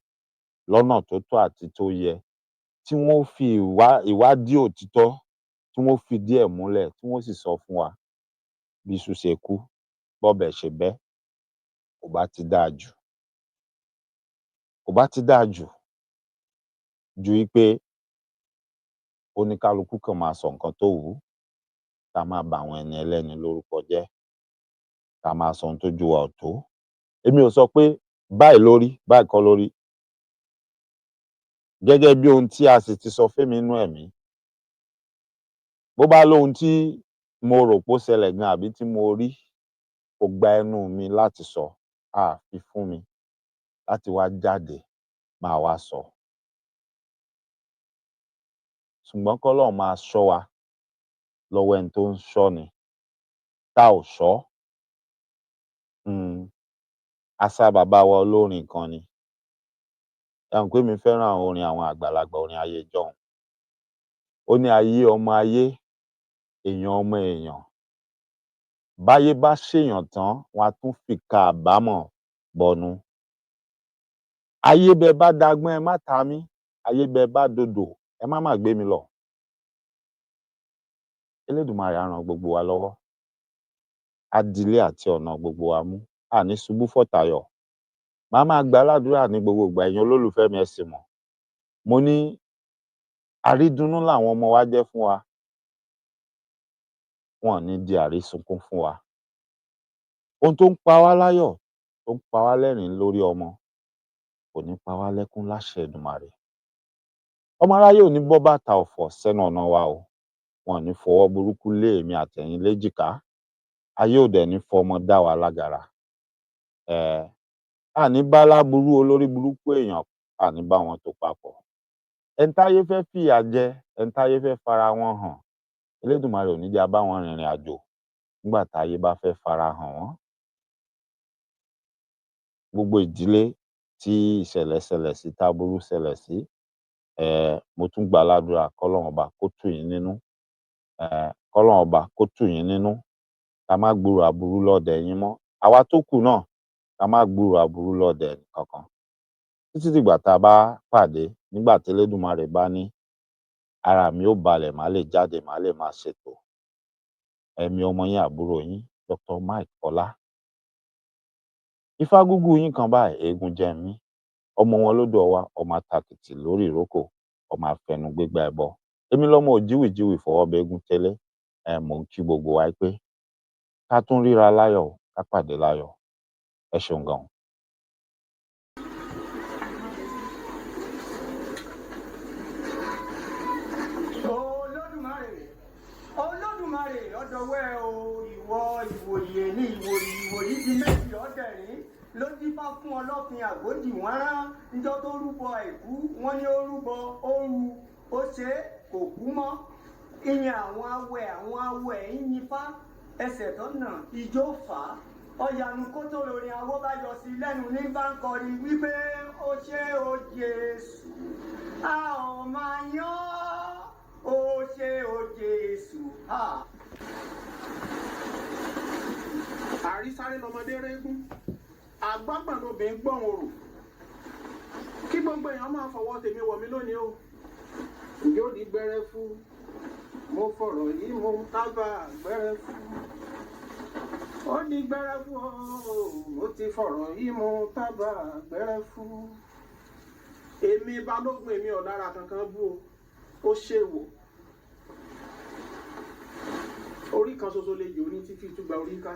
lọ́nà tó tọ́ àti tó yẹ, tí wọ́n fi ìwádìí òtítọ́ tí wọ́n fìdí ẹ̀ múlẹ̀, tí wọ́n sì sọ fún wa bí iṣu ṣe kú, bọ́bẹ̀ ṣe bẹ́. Kò bá ti dáa jù. Kò bá ti dáa jù ju wípé oníkálukú kàn máa sọ nǹkan tó wù ú, tá máa ba àwọn ẹni ẹlẹ́ni lórúkọ jẹ́, tá máa sọ ohun tójú wa ò tó. Èmi ò sọ pé báyìí ló rí, báyìí kọ́ ló rí. Gẹ́gẹ́ bí ohun tí a sì ti sọ fémi nínú ẹ̀mí. Bó bá lóhun tí mo rò pó ṣẹlẹ̀ gan àbí tí mo rí, kò gba ẹnu mi láti sọ. Fi fún mi láti wá jáde máa wá sọ. Ṣùgbọ́n k'Ọlọ́run máa ṣọ́ wa lọ́wọ́ ẹni tó ń ṣọ́ni. Tá ò ṣọ́. Àṣà bàbá wa olórin kan ni. Ẹ mọ̀ pé mi fẹ́ràn àwọn orin àwọn àgbàlagbà, orin ayé ijọ́un. Ó ní ayé ọmọ ayé, èèyàn ọmọ èèyàn. Báyé bá ṣèyàn tán, wọn á tún fìkà àbámọ̀ bọnu. Ayé bẹ bá dagbọ́n ẹ má ta mí. Ayé bẹ bá dodò ẹ má mà gbé mi lọ. Elédùmarè á ran gbogbo wa lọ́wọ́. Á dilé àti ọ̀nà gbogbo wa mú. A ní ṣubú fọ̀tayọ̀. màá máa gbà ládùúrà ní gbogbo ìgbà. Ẹ̀yin olólùfẹ́ mi ẹ sì mọ̀, mo ní àrídùnnú làwọn ọmọ wa jẹ́ fún wa, wọn ò ní di àrísunkún fún wa. Ohun tó ń pa wá láyọ̀, tó ń pa wá lẹ́rìn-ín lórí ọmọ, kò ní pa wá lẹ́kún láṣẹ Èdùmàrè. Ọmọ aráyé ò ní bọ́ bàtà ọ̀fọ̀ sẹ́nu ọ̀nà wa o, wọn ò ní fọwọ́ burúkú lé èmi àtẹ̀yin léjìká, ayé ò dẹ̀ ní fọmọ dá wa lágara. Àní bá láburú olórí burúkú èèyàn, àní bá wọn tò papọ̀. Ẹni táyé fẹ́ fìyà jẹ, ẹni táyé fẹ́ fara wọn hàn, Elédùmarè ò ní jẹ́ a bá wọn rìnrìn àjò nígbà táyé bá fẹ́ fara hàn wọ́n. Gbogbo ìdílé tí ìṣẹ̀lẹ̀ ṣẹlẹ̀ sí, táburú ṣẹlẹ̀ sí, mo tún gbà ládùúrà k'Ọlọ́run ọba kó tù yín nínú, k'Ọlọ́run ọba kó tù yín nínú, ká má gbúròó aburú lọ́dẹ yín mọ́. Àwa tó kù náà ká má gbúròó aburú lọ́dẹ ẹnìkankan. Títí dìgbà tá a bá pàdé nígbà tí Elédùmarè bá ní ara mi ó balẹ̀, màá lè jáde, màá lè máa ṣètò. Èmi ọmọ yín, àbúrò yín, Dr. Mike Ọlá. Ifágúgú yín kan báyìí, eégún jẹ́ mí. Ọmọ wọn lódò ọwá, ọmọ atakìtì lórí ìrókò, ọmọ afẹnu gbégbá ẹbọ. Èmi lọmọ òjíwìjíwì fọwọ́ bẹ́gún tẹ́lẹ̀. Mò ń kí gbogbo wa pé ká tún ríra láyọ̀, ká pàdé láyọ̀. Ẹ ṣeun gan. Olódùmarè ọdọwẹ o, ìwọ ìwòye ní ìwòyí di méjì ọdẹrin ló dífá fún ọlọ́fin àgbòdì wọn rán níjọ́ tó rúbọ àìkú, wọn ní ó rúbọ ó ru ó ṣe kò kú mọ́. Ìyẹn àwọn awẹ ìyìnfá ẹsẹ̀ tọ́nà ijó fà á. Ọ̀yànù kó tó lórin awó bá yọ sí lẹ́nu ní bá ń kọrin wípé ó ṣe ó Jésù, a ò máa yán ó ṣe ó Jésù. Àrísáré lọmọdé régún, àgbàgbọ̀n lobìnrin gbọ̀n orò. Kí gbogbo èèyàn máa fọwọ́ tèmi wọ̀ mí lónìí o. Ǹjẹ́ ó di gbẹ́rẹ́ fún? Mo fọ̀rọ̀ yìí mo tábà gbẹ́rẹ́ fún. Ó di gbẹ́rẹ́ fún o, mo ti fọ̀rọ̀ yìí mo tábà gbẹ́rẹ́ fún. Èmi Balógun, èmi ọ̀dára kankan bú o, ó ṣèwọ̀. Orí kan ṣoṣo lè jẹ́ oní títí túgbà orí ká.